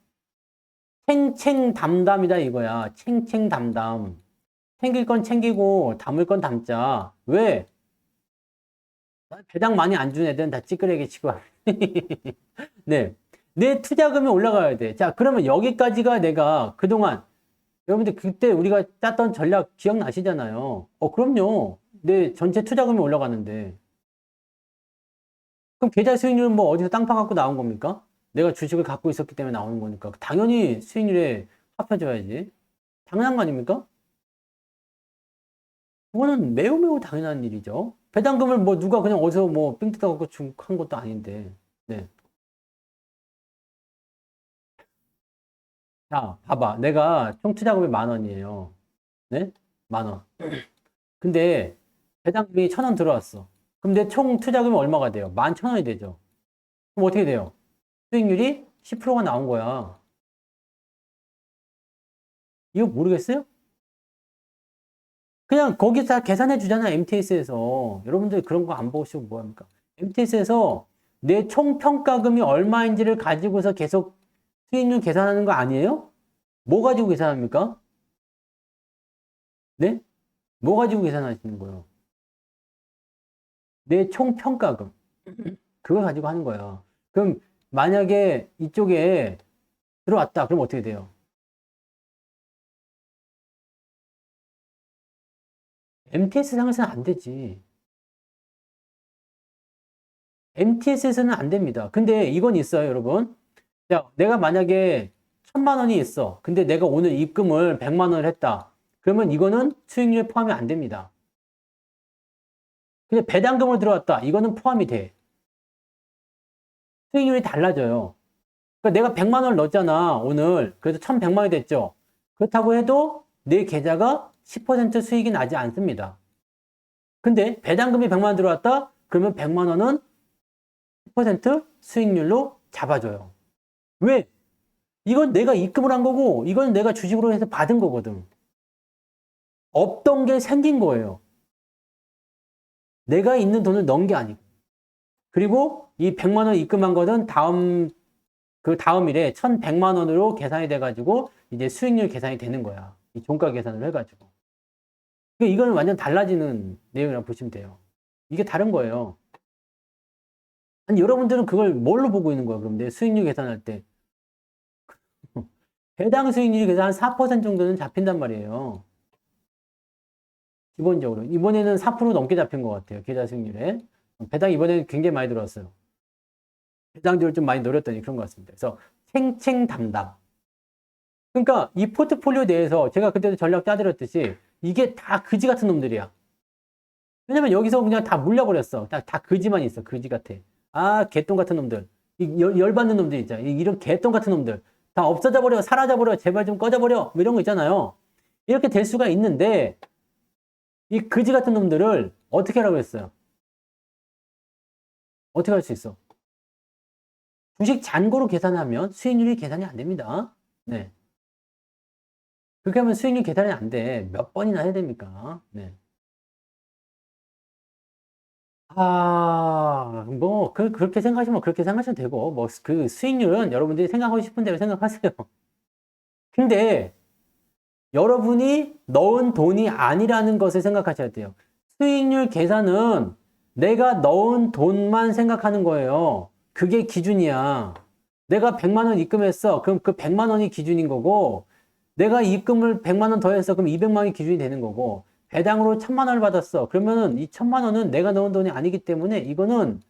챙챙담담이다 이거야. 챙챙담담. 챙길 건 챙기고 담을 건 담자. 왜? 배당 많이 안 준 애들은 다 찌끄레기 치고. 네. 내 투자금이 올라가야 돼. 자, 그러면 여기까지가 내가 그동안, 여러분들 그때 우리가 짰던 전략 기억나시잖아요. 그럼요. 내 전체 투자금이 올라가는데. 그럼 계좌 수익률은 뭐 어디서 땅 파갖고 나온 겁니까? 내가 주식을 갖고 있었기 때문에 나오는 거니까. 당연히 수익률에 합해줘야지. 당연한 거 아닙니까? 그거는 매우 매우 당연한 일이죠. 배당금을 뭐 누가 그냥 어디서 뭐 삥 뜯어갖고 한 것도 아닌데. 네. 자, 봐봐. 내가 총 투자금이 10,000원이에요. 네? 10,000원. 근데 배당금이 1,000원 들어왔어. 그럼 내 총 투자금이 얼마가 돼요? 11,000원이 되죠. 그럼 어떻게 돼요? 수익률이 10%가 나온 거야. 이거 모르겠어요? 그냥 거기서 계산해 주잖아, MTS에서. 여러분들 그런 거 안 보시고 뭐합니까? MTS에서 내 총 평가금이 얼마인지를 가지고서 계속 수익률 계산하는 거 아니에요? 뭐 가지고 계산합니까? 네? 뭐 가지고 계산하시는 거예요? 내 총 평가금. 그걸 가지고 하는 거야. 그럼 만약에 이쪽에 들어왔다. 그럼 어떻게 돼요? MTS 상에서는 안 되지. MTS에서는 안 됩니다. 근데 이건 있어요, 여러분. 자, 내가 만약에 1,000만 원이 있어. 근데 내가 오늘 입금을 100만 원을 했다. 그러면 이거는 수익률에 포함이 안 됩니다. 근데 배당금을 들어왔다. 이거는 포함이 돼. 수익률이 달라져요. 그러니까 내가 100만 원을 넣었잖아, 오늘. 그래서 1,100만 원이 됐죠. 그렇다고 해도 내 계좌가 10% 수익이 나지 않습니다. 근데 배당금이 100만 원 들어왔다? 그러면 100만 원은 10% 수익률로 잡아줘요. 왜? 이건 내가 입금을 한 거고, 이건 내가 주식으로 해서 받은 거거든. 없던 게 생긴 거예요. 내가 있는 돈을 넣은 게 아니고. 그리고 이 100만 원 입금한 거는 그 다음 일에 1,100만 원으로 계산이 돼가지고, 이제 수익률 계산이 되는 거야. 이 종가 계산을 해가지고. 그러니까 이거는 완전 달라지는 내용이라고 보시면 돼요. 이게 다른 거예요. 아니, 여러분들은 그걸 뭘로 보고 있는 거야, 그럼 내 수익률 계산할 때. 배당 수익률이 그래서 한 4% 정도는 잡힌단 말이에요. 기본적으로. 이번에는 4% 넘게 잡힌 것 같아요. 계좌 수익률에. 배당 이번에는 굉장히 많이 들어왔어요. 배당률을 좀 많이 노렸더니 그런 것 같습니다. 그래서 챙챙담담. 그러니까 이 포트폴리오 내에서 제가 그때도 전략 짜드렸듯이 이게 다 그지 같은 놈들이야. 왜냐면 여기서 그냥 다 물려버렸어. 다 그지만 있어. 그지 같아. 아, 개똥 같은 놈들. 열받는 놈들 있잖아. 이런 개똥 같은 놈들. 다 없어져 버려. 사라져 버려. 제발 좀 꺼져 버려. 뭐 이런 거 있잖아요. 이렇게 될 수가 있는데 이 그지 같은 놈들을 어떻게 하라고 했어요? 어떻게 할 수 있어? 주식 잔고로 계산하면 수익률이 계산이 안 됩니다. 네. 그렇게 하면 수익률 계산이 안 돼. 몇 번이나 해야 됩니까? 네. 뭐, 그렇게 생각하시면 그렇게 생각하셔도 되고, 뭐, 그 수익률은 여러분들이 생각하고 싶은 대로 생각하세요. 근데, 여러분이 넣은 돈이 아니라는 것을 생각하셔야 돼요. 수익률 계산은 내가 넣은 돈만 생각하는 거예요. 그게 기준이야. 내가 100만 원 입금했어. 그럼 그 100만 원이 기준인 거고, 내가 입금을 100만 원 더했어. 그럼 200만 원이 기준이 되는 거고, 배당으로 1000만 원을 받았어. 그러면은 이 1000만 원은 내가 넣은 돈이 아니기 때문에 이거는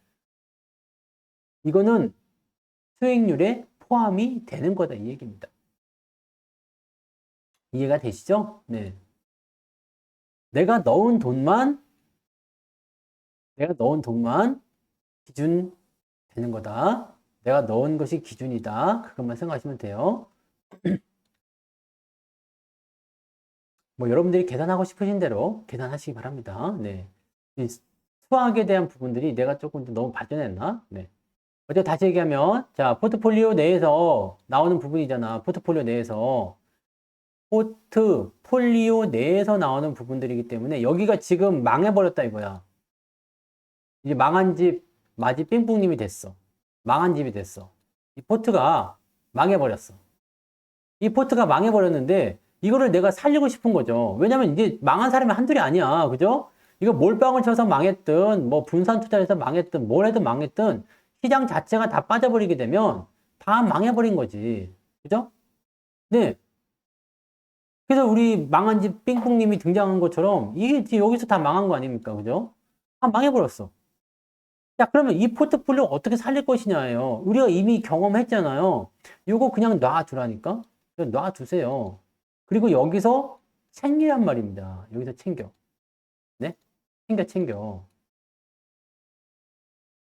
수익률에 포함이 되는 거다. 이 얘기입니다. 이해가 되시죠? 네. 내가 넣은 돈만 기준 되는 거다. 내가 넣은 것이 기준이다. 그것만 생각하시면 돼요. 뭐 여러분들이 계산하고 싶으신 대로 계산하시기 바랍니다. 네. 이 수학에 대한 부분들이 내가 조금 너무 발전했나? 네. 어제 다시 얘기하면, 자, 포트폴리오 내에서 나오는 부분이잖아. 포트폴리오 내에서 나오는 부분들이기 때문에 여기가 지금 망해버렸다 이거야. 이제 망한 집, 마지 삥뿡님이 됐어. 망한 집이 됐어. 이 포트가 망해버렸어. 이 포트가 망해버렸는데 이거를 내가 살리고 싶은 거죠. 왜냐면 이제 망한 사람이 한둘이 아니야. 그죠? 이거 몰빵을 쳐서 망했든 뭐 분산 투자해서 망했든 뭘 해도 망했든 시장 자체가 다 빠져버리게 되면 다 망해버린 거지. 그죠? 네. 그래서 우리 망한 집 삥뽕님이 등장한 것처럼 이게 여기서 다 망한 거 아닙니까? 그죠? 다 망해버렸어. 자, 그러면 이 포트폴리오 어떻게 살릴 것이냐예요. 우리가 이미 경험했잖아요. 이거 그냥 놔두라니까? 그냥 놔두세요. 그리고 여기서 챙기란 말입니다. 여기서 챙겨. 네? 챙겨.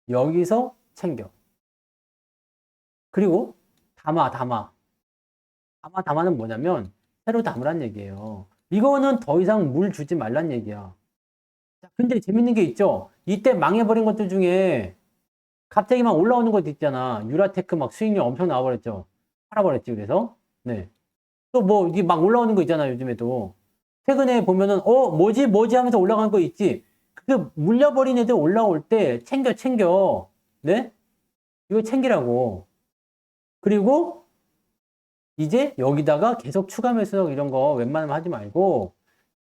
여기서 챙겨. 그리고 담아는 뭐냐면 새로 담으란 얘기예요. 이거는 더 이상 물 주지 말란 얘기야. 근데 재밌는 게 있죠. 이때 망해버린 것들 중에 갑자기 막 올라오는 것도 있잖아. 유라테크 막 수익률 엄청 나와버렸죠. 팔아버렸지. 그래서 네. 또 뭐 이게 막 올라오는 거 있잖아. 요즘에도 최근에 보면은 뭐지 하면서 올라가는 거 있지. 그 물려버린 애들 올라올 때 챙겨. 네? 이거 챙기라고. 그리고 이제 여기다가 계속 추가 매수 이런 거 웬만하면 하지 말고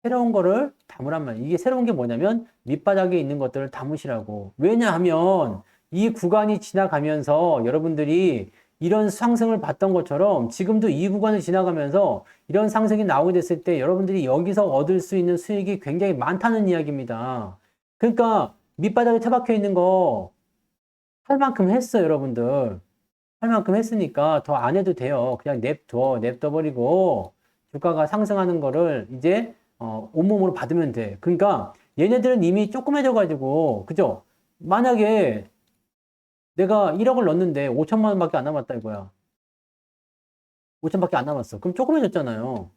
새로운 거를 담으란 말이에요. 이게 새로운 게 뭐냐면 밑바닥에 있는 것들을 담으시라고. 왜냐하면 이 구간이 지나가면서 여러분들이 이런 상승을 봤던 것처럼 지금도 이 구간을 지나가면서 이런 상승이 나오게 됐을 때 여러분들이 여기서 얻을 수 있는 수익이 굉장히 많다는 이야기입니다. 그러니까 밑바닥에 처박혀 있는 거 할 만큼 했어, 여러분들. 할 만큼 했으니까 더 안 해도 돼요. 그냥 냅둬버리고 주가가 상승하는 거를 이제 온몸으로 받으면 돼. 그러니까 얘네들은 이미 조그매져가지고, 그죠? 만약에 내가 1억을 넣었는데 5천만 원밖에 안 남았다 이거야. 5천밖에 안 남았어. 그럼 조그매졌잖아요.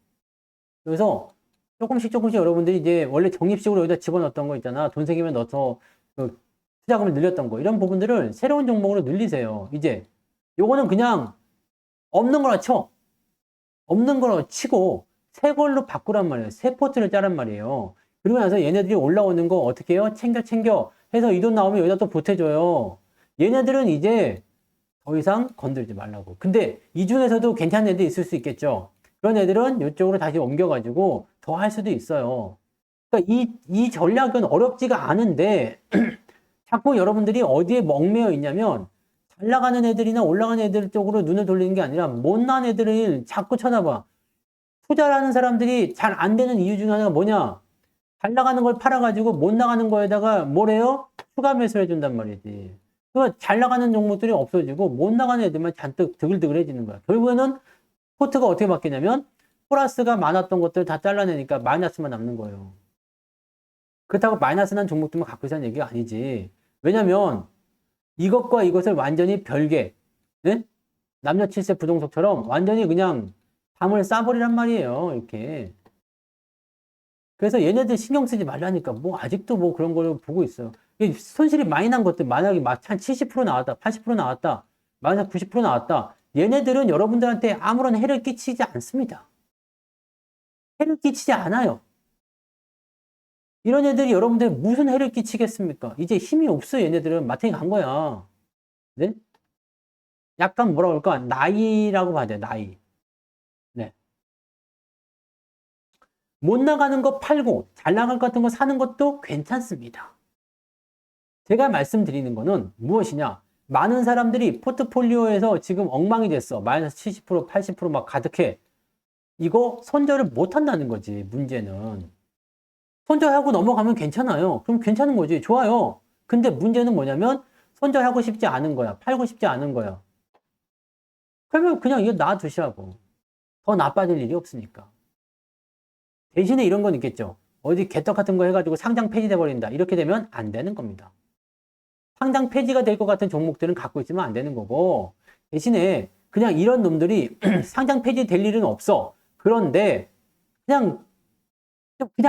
그래서 조금씩 여러분들이 이제 원래 적립식으로 여기다 집어넣었던 거 있잖아. 돈 생기면 넣어서 그 투자금을 늘렸던 거. 이런 부분들을 새로운 종목으로 늘리세요. 이제 요거는 그냥 없는 거라 쳐. 없는 거라 치고 새 걸로 바꾸란 말이에요. 새 포트를 짜란 말이에요. 그러고 나서 얘네들이 올라오는 거 어떻게 해요? 챙겨 해서 이 돈 나오면 여기다 또 보태줘요. 얘네들은 이제 더 이상 건들지 말라고. 근데 이 중에서도 괜찮은 애들이 있을 수 있겠죠. 그런 애들은 이쪽으로 다시 옮겨가지고 더 할 수도 있어요. 그러니까 이 전략은 어렵지가 않은데 자꾸 여러분들이 어디에 얽매여 있냐면 잘 나가는 애들이나 올라가는 애들 쪽으로 눈을 돌리는 게 아니라 못난 애들을 자꾸 쳐다봐. 투자를 하는 사람들이 잘 안 되는 이유 중에 하나가 뭐냐? 잘 나가는 걸 팔아가지고 못 나가는 거에다가 뭐래요? 추가 매수를 해준단 말이지. 그러니까 잘 나가는 종목들이 없어지고 못 나가는 애들만 잔뜩 드글드글해지는 거야. 결국에는 포트가 어떻게 바뀌냐면 플러스가 많았던 것들 다 잘라내니까 마이너스만 남는 거예요. 그렇다고 마이너스 난 종목들만 갖고 있다는 얘기가 아니지. 왜냐면 이것과 이것을 완전히 별개, 네? 남녀 7세 부동석처럼 완전히 그냥 담을 싸버리란 말이에요. 이렇게. 그래서 얘네들 신경 쓰지 말라니까 뭐 아직도 뭐 그런 걸 보고 있어요. 손실이 많이 난 것들 만약에 막 한 70% 나왔다, 80% 나왔다, 마이너스 90% 나왔다. 얘네들은 여러분들한테 아무런 해를 끼치지 않습니다. 해를 끼치지 않아요. 이런 애들이 여러분들 무슨 해를 끼치겠습니까? 이제 힘이 없어. 얘네들은 마탱이 간 거야. 네? 약간 뭐라 그럴까? 나이라고 봐야 돼. 나이. 네. 못 나가는 거 팔고 잘 나갈 것 같은 거 사는 것도 괜찮습니다. 제가 말씀드리는 거는 무엇이냐? 많은 사람들이 포트폴리오에서 지금 엉망이 됐어. 마이너스 70%, 80%막 가득해. 이거 손절을 못 한다는 거지, 문제는. 손절하고 넘어가면 괜찮아요. 그럼 괜찮은 거지. 좋아요. 근데 문제는 뭐냐면 손절하고 싶지 않은 거야. 팔고 싶지 않은 거야. 그러면 그냥 이거 놔두시라고. 더 나빠질 일이 없으니까. 대신에 이런 건 있겠죠. 어디 개떡 같은 거 해가지고 상장 폐지돼 버린다. 이렇게 되면 안 되는 겁니다. 상장 폐지가 될 것 같은 종목들은 갖고 있으면 안 되는 거고, 대신에 그냥 이런 놈들이 상장 폐지 될 일은 없어. 그런데 그냥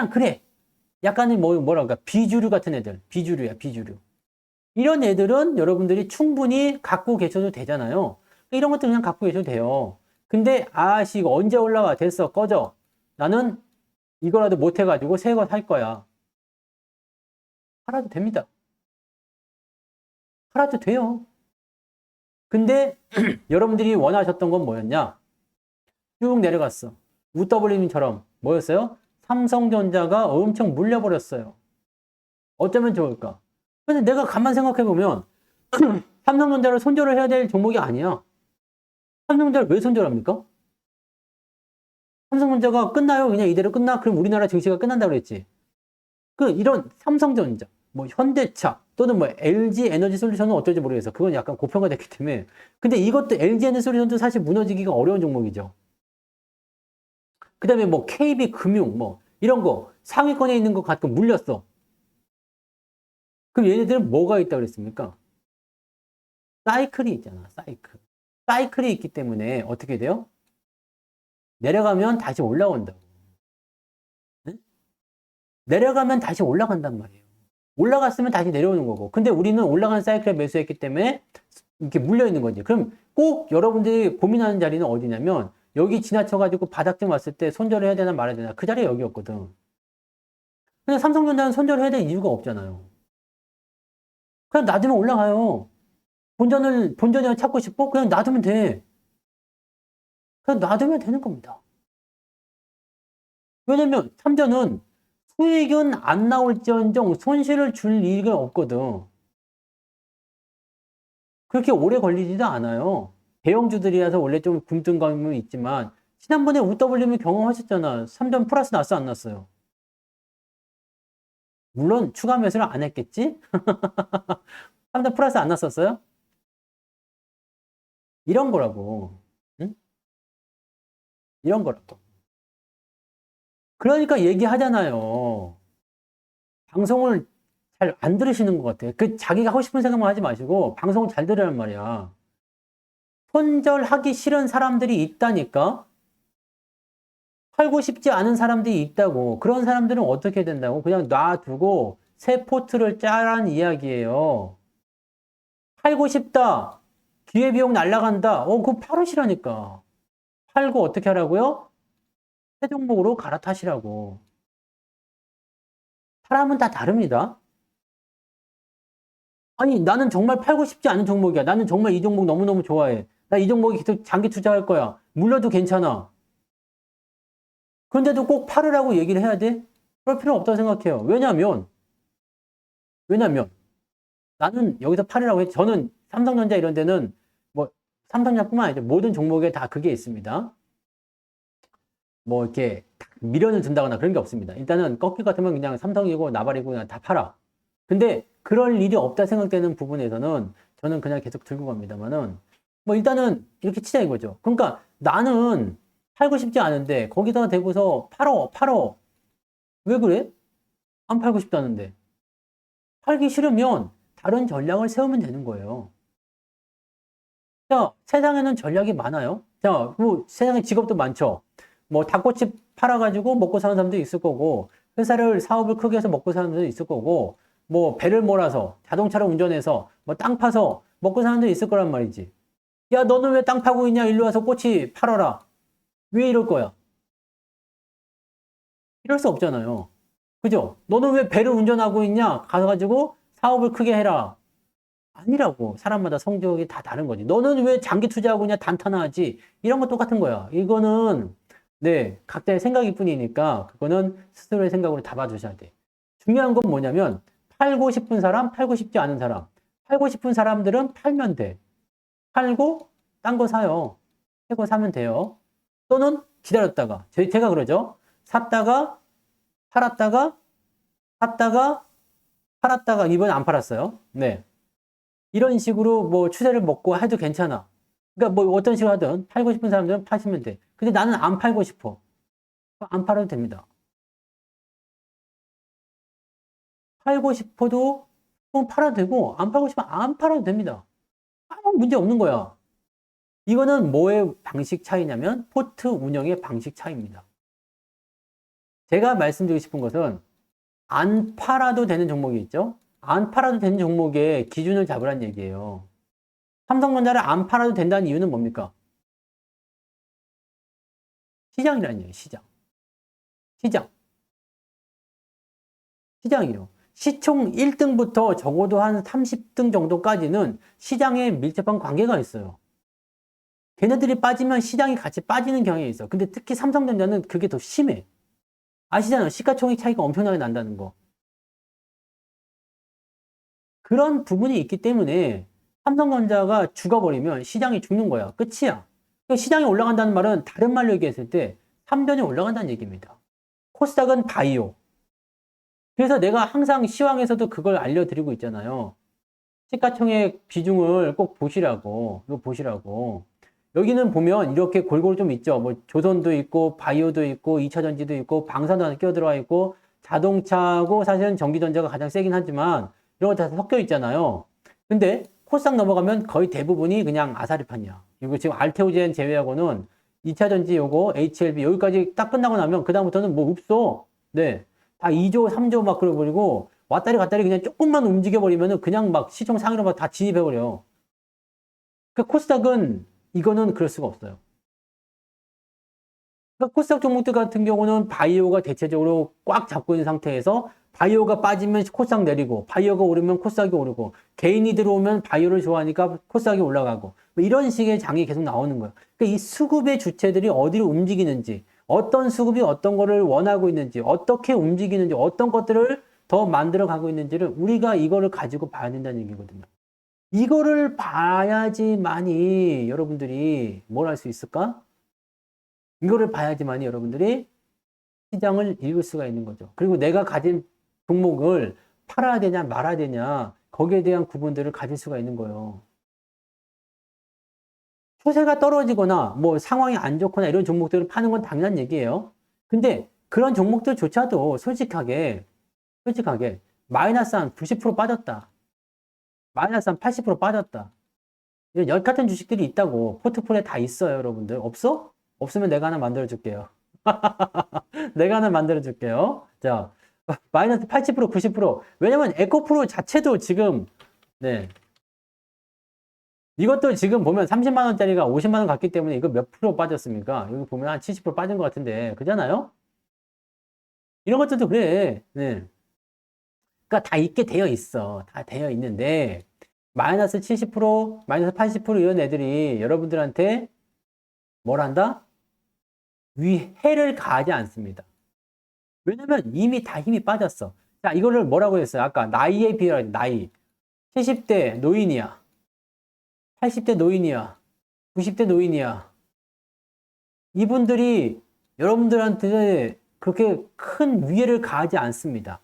그래. 약간의 뭐랄까 비주류 같은 애들, 비주류야, 비주류. 이런 애들은 여러분들이 충분히 갖고 계셔도 되잖아요. 이런 것들 그냥 갖고 계셔도 돼요. 근데 아씨 이거 언제 올라와? 됐어, 꺼져. 나는 이거라도 못 해가지고 새 거 살 거야. 팔아도 됩니다. 팔아도 돼요. 근데 여러분들이 원하셨던 건 뭐였냐? 쭉 내려갔어. UW님처럼 뭐였어요? 삼성전자가 엄청 물려버렸어요. 어쩌면 좋을까? 근데 내가 가만 생각해보면 삼성전자를 손절을 해야 될 종목이 아니야. 삼성전자를 왜 손절합니까? 삼성전자가 끝나요? 그냥 이대로 끝나? 그럼 우리나라 증시가 끝난다고 그랬지. 이런 삼성전자, 뭐 현대차 또는 뭐 LG 에너지 솔루션은 어떨지 모르겠어. 그건 약간 고평가됐기 때문에. 근데 이것도 LG 에너지 솔루션도 사실 무너지기가 어려운 종목이죠. 그 다음에 뭐 KB 금융 뭐 이런 거 상위권에 있는 거 갖고 물렸어. 그럼 얘네들은 뭐가 있다 그랬습니까? 사이클이 있잖아. 사이클이 있기 때문에 어떻게 돼요? 내려가면 다시 올라온다고. 응? 내려가면 다시 올라간단 말이에요. 올라갔으면 다시 내려오는 거고. 근데 우리는 올라간 사이클에 매수했기 때문에 이렇게 물려 있는 거지. 그럼 꼭 여러분들이 고민하는 자리는 어디냐면 여기 지나쳐가지고 바닥쯤 왔을 때 손절을 해야 되나 말아야 되나 그 자리가 여기였거든. 근데 삼성전자는 손절을 해야 될 이유가 없잖아요. 그냥 놔두면 올라가요. 본전을 찾고 싶어? 그냥 놔두면 돼. 그냥 놔두면 되는 겁니다. 왜냐면 삼전은 수익은 안 나올지언정 손실을 줄 일이 없거든. 그렇게 오래 걸리지도 않아요. 대형주들이라서 원래 좀 굼뜬 감은 있지만 지난번에 UWM 경험하셨잖아. 3전 플러스 났어 안 났어요? 물론 추가 매수를 안 했겠지? 3전 플러스 안 났었어요? 이런 거라고. 응? 이런 거라고. 그러니까 얘기하잖아요. 방송을 잘 안 들으시는 것 같아요. 자기가 하고 싶은 생각만 하지 마시고 방송을 잘 들으란 말이야. 손절하기 싫은 사람들이 있다니까? 팔고 싶지 않은 사람들이 있다고. 그런 사람들은 어떻게 된다고? 그냥 놔두고 새 포트를 짜란 이야기예요. 팔고 싶다. 기회비용 날라간다. 그거 팔으시라니까. 팔고 어떻게 하라고요? 새 종목으로 갈아타시라고. 사람은 다 다릅니다. 아니, 나는 정말 팔고 싶지 않은 종목이야. 나는 정말 이 종목 너무너무 좋아해. 나 이 종목에 계속 장기 투자할 거야. 물려도 괜찮아. 그런데도 꼭 팔으라고 얘기를 해야 돼? 그럴 필요 없다고 생각해요. 왜냐면 나는 여기서 팔으라고 해. 저는 삼성전자 이런 데는 뭐 삼성전자뿐만 아니죠. 모든 종목에 다 그게 있습니다. 뭐 이렇게 미련을 둔다거나 그런 게 없습니다. 일단은 꺾일 것 같으면 그냥 삼성이고 나발이고 그냥 다 팔아. 근데 그럴 일이 없다 생각되는 부분에서는 저는 그냥 계속 들고 갑니다만은 뭐 일단은 이렇게 치자 이거죠. 그러니까 나는 팔고 싶지 않은데 거기다가 대고서 팔어. 왜 그래? 안 팔고 싶다는데. 팔기 싫으면 다른 전략을 세우면 되는 거예요. 자, 세상에는 전략이 많아요. 자, 뭐 세상에 직업도 많죠. 뭐 닭꼬치 팔아가지고 먹고 사는 사람도 있을 거고 사업을 크게 해서 먹고 사는 사람도 있을 거고 뭐 배를 몰아서 자동차를 운전해서 뭐 땅 파서 먹고 사는 사람도 있을 거란 말이지. 야, 너는 왜 땅 파고 있냐? 일로 와서 꼬치 팔아라. 왜 이럴 거야? 이럴 수 없잖아요. 그죠? 너는 왜 배를 운전하고 있냐? 가가지고 사업을 크게 해라. 아니라고. 사람마다 성격이 다 다른 거지. 너는 왜 장기 투자하고 있냐? 단타나 하지. 이런 거 똑같은 거야. 이거는 네, 각자의 생각일 뿐이니까 그거는 스스로의 생각으로 잡아주셔야 돼. 중요한 건 뭐냐면 팔고 싶은 사람, 팔고 싶지 않은 사람. 팔고 싶은 사람들은 팔면 돼. 팔고 딴 거 사요. 새 거 사면 돼요. 또는 기다렸다가 제가 그러죠. 샀다가 팔았다가 샀다가 팔았다가 이번에 안 팔았어요. 네. 이런 식으로 뭐 추세를 먹고 해도 괜찮아. 그러니까 뭐 어떤 식으로 하든 팔고 싶은 사람들은 파시면 돼. 근데 나는 안 팔고 싶어. 안 팔아도 됩니다. 팔고 싶어도 팔아도 되고 안 팔고 싶으면 안 팔아도 됩니다. 아무 문제 없는 거야. 이거는 뭐의 방식 차이냐면 포트 운영의 방식 차이입니다. 제가 말씀드리고 싶은 것은 안 팔아도 되는 종목이 있죠. 안 팔아도 되는 종목의 기준을 잡으란 얘기예요. 삼성전자를 안 팔아도 된다는 이유는 뭡니까? 시장이라는 얘기예요. 시장이요. 시총 1등부터 적어도 한 30등 정도까지는 시장에 밀접한 관계가 있어요. 걔네들이 빠지면 시장이 같이 빠지는 경향이 있어. 근데 특히 삼성전자는 그게 더 심해. 아시잖아요. 시가총액 차이가 엄청나게 난다는 거. 그런 부분이 있기 때문에 삼성전자가 죽어버리면 시장이 죽는 거야. 끝이야. 그러니까 시장이 올라간다는 말은 다른 말로 얘기했을 때 3변이 올라간다는 얘기입니다. 코스닥은 바이오. 그래서 내가 항상 시황에서도 그걸 알려드리고 있잖아요. 시가총액 비중을 꼭 보시라고. 이거 보시라고. 여기는 보면 이렇게 골고루 좀 있죠. 뭐 조선도 있고 바이오도 있고 2차전지도 있고 방산도 하나 끼어들어와 있고 자동차하고 사실은 전기전자가 가장 세긴 하지만 이런 거 다 섞여 있잖아요. 근데 코스닥 넘어가면 거의 대부분이 그냥 아사리판이야. 그리고 지금 알테오젠 제외하고는 2차전지 요거 HLB 여기까지 딱 끝나고 나면 그다음부터는 뭐 없어. 네. 다 2조 3조 막 그래버리고 왔다리 갔다리 그냥 조금만 움직여버리면은 그냥 막 시총 상위로 막 다 진입해버려. 그 코스닥은 이거는 그럴 수가 없어요. 그러니까 코스닥 종목들 같은 경우는 바이오가 대체적으로 꽉 잡고 있는 상태에서 바이오가 빠지면 코스닥 내리고 바이오가 오르면 코스닥이 오르고 개인이 들어오면 바이오를 좋아하니까 코스닥이 올라가고 뭐 이런 식의 장이 계속 나오는 거예요. 그러니까 이 수급의 주체들이 어디로 움직이는지 어떤 수급이 어떤 거를 원하고 있는지 어떻게 움직이는지 어떤 것들을 더 만들어 가고 있는지를 우리가 이거를 가지고 봐야 된다는 얘기거든요. 이거를 봐야지만이 여러분들이 뭘 할 수 있을까? 이거를 봐야지만이 여러분들이 시장을 읽을 수가 있는 거죠. 그리고 내가 가진 종목을 팔아야 되냐 말아야 되냐 거기에 대한 구분들을 가질 수가 있는 거예요. 추세가 떨어지거나 뭐 상황이 안 좋거나 이런 종목들을 파는 건 당연한 얘기예요. 근데 그런 종목들조차도 솔직하게 마이너스 한 90% 빠졌다. 마이너스 한 80% 빠졌다. 이런 열 같은 주식들이 있다고 포트폴리오에 다 있어요, 여러분들. 없어? 없으면 내가 하나 만들어 줄게요. 내가 하나 만들어 줄게요. 자, 마이너스 80%, 90%. 왜냐면 에코프로 자체도 지금 네. 이것도 지금 보면 30만 원짜리가 50만 원 갔기 때문에 이거 몇 프로 빠졌습니까? 여기 보면 한 70% 빠진 것 같은데. 그잖아요? 이런 것들도 그래. 네. 그러니까 다 있게 되어 있어. 다 되어 있는데 마이너스 70%, 마이너스 80% 이런 애들이 여러분들한테 뭘 한다? 위해를 가하지 않습니다. 왜냐면 이미 다 힘이 빠졌어. 자, 이거를 뭐라고 했어요? 아까 나이에 비하라 나이. 70대 노인이야. 80대 노인이야. 90대 노인이야. 이분들이 여러분들한테 그렇게 큰 위해를 가하지 않습니다.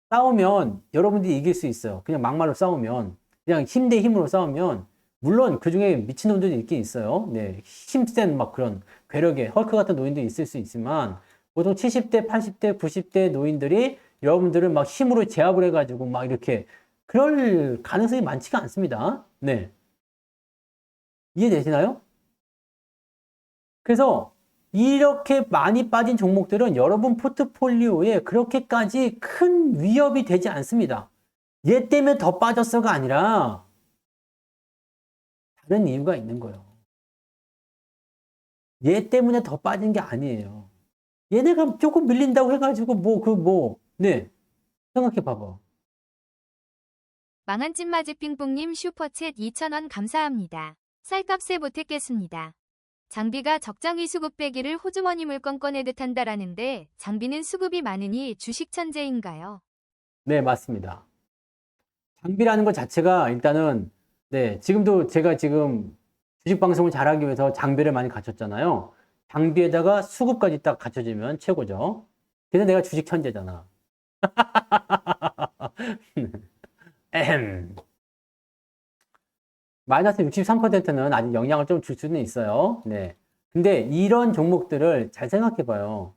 싸우면 여러분들이 이길 수 있어요. 그냥 막말로 싸우면. 그냥 힘 대 힘으로 싸우면. 물론 그 중에 미친놈들이 있긴 있어요. 네. 힘센 막 그런 괴력의 헐크 같은 노인들이 있을 수 있지만 보통 70대, 80대, 90대 노인들이 여러분들을 막 힘으로 제압을 해가지고 막 이렇게 그럴 가능성이 많지가 않습니다. 네. 이해되시나요? 그래서 이렇게 많이 빠진 종목들은 여러분 포트폴리오에 그렇게까지 큰 위협이 되지 않습니다. 얘 때문에 더 빠졌어가 아니라 다른 이유가 있는 거예요. 얘 때문에 더 빠진 게 아니에요. 얘네가 조금 밀린다고 해가지고 네. 생각해 봐봐. 망한 찐마지 핑퐁님 슈퍼챗 2,000원 감사합니다. 쌀값에 보탰겠습니다. 장비가 적정히 수급되기를 호주머니 물건 꺼내듯 한다라는데 장비는 수급이 많으니 주식 천재인가요? 네, 맞습니다. 장비라는 것 자체가 일단은, 네, 지금도 제가 지금 주식 방송을 잘하기 위해서 장비를 많이 갖췄잖아요. 장비에다가 수급까지 딱 갖춰지면 최고죠. 그래서 내가 주식 천재잖아. 에헴. 마이너스 63%는 아직 영향을 좀 줄 수는 있어요. 네. 근데 이런 종목들을 잘 생각해 봐요.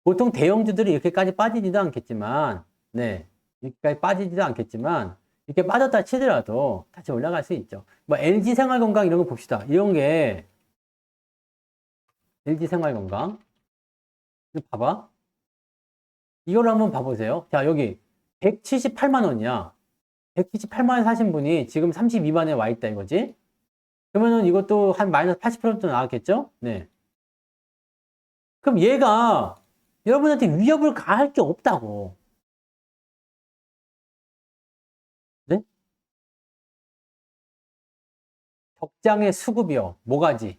보통 대형주들이 이렇게까지 빠지지도 않겠지만, 네. 이렇게까지 빠지지도 않겠지만, 이렇게 빠졌다 치더라도 다시 올라갈 수 있죠. 뭐, LG생활건강 이런 거 봅시다. 이런 게, LG생활건강. 이거 봐봐. 이걸 한번 봐보세요. 자, 여기 178만 원이야. 178만 원 사신 분이 지금 32만 원에 와 있다 이거지? 그러면은 이것도 한 마이너스 80% 나왔겠죠? 네. 그럼 얘가 여러분한테 위협을 가할 게 없다고. 네? 적장의 수급이요. 모가지.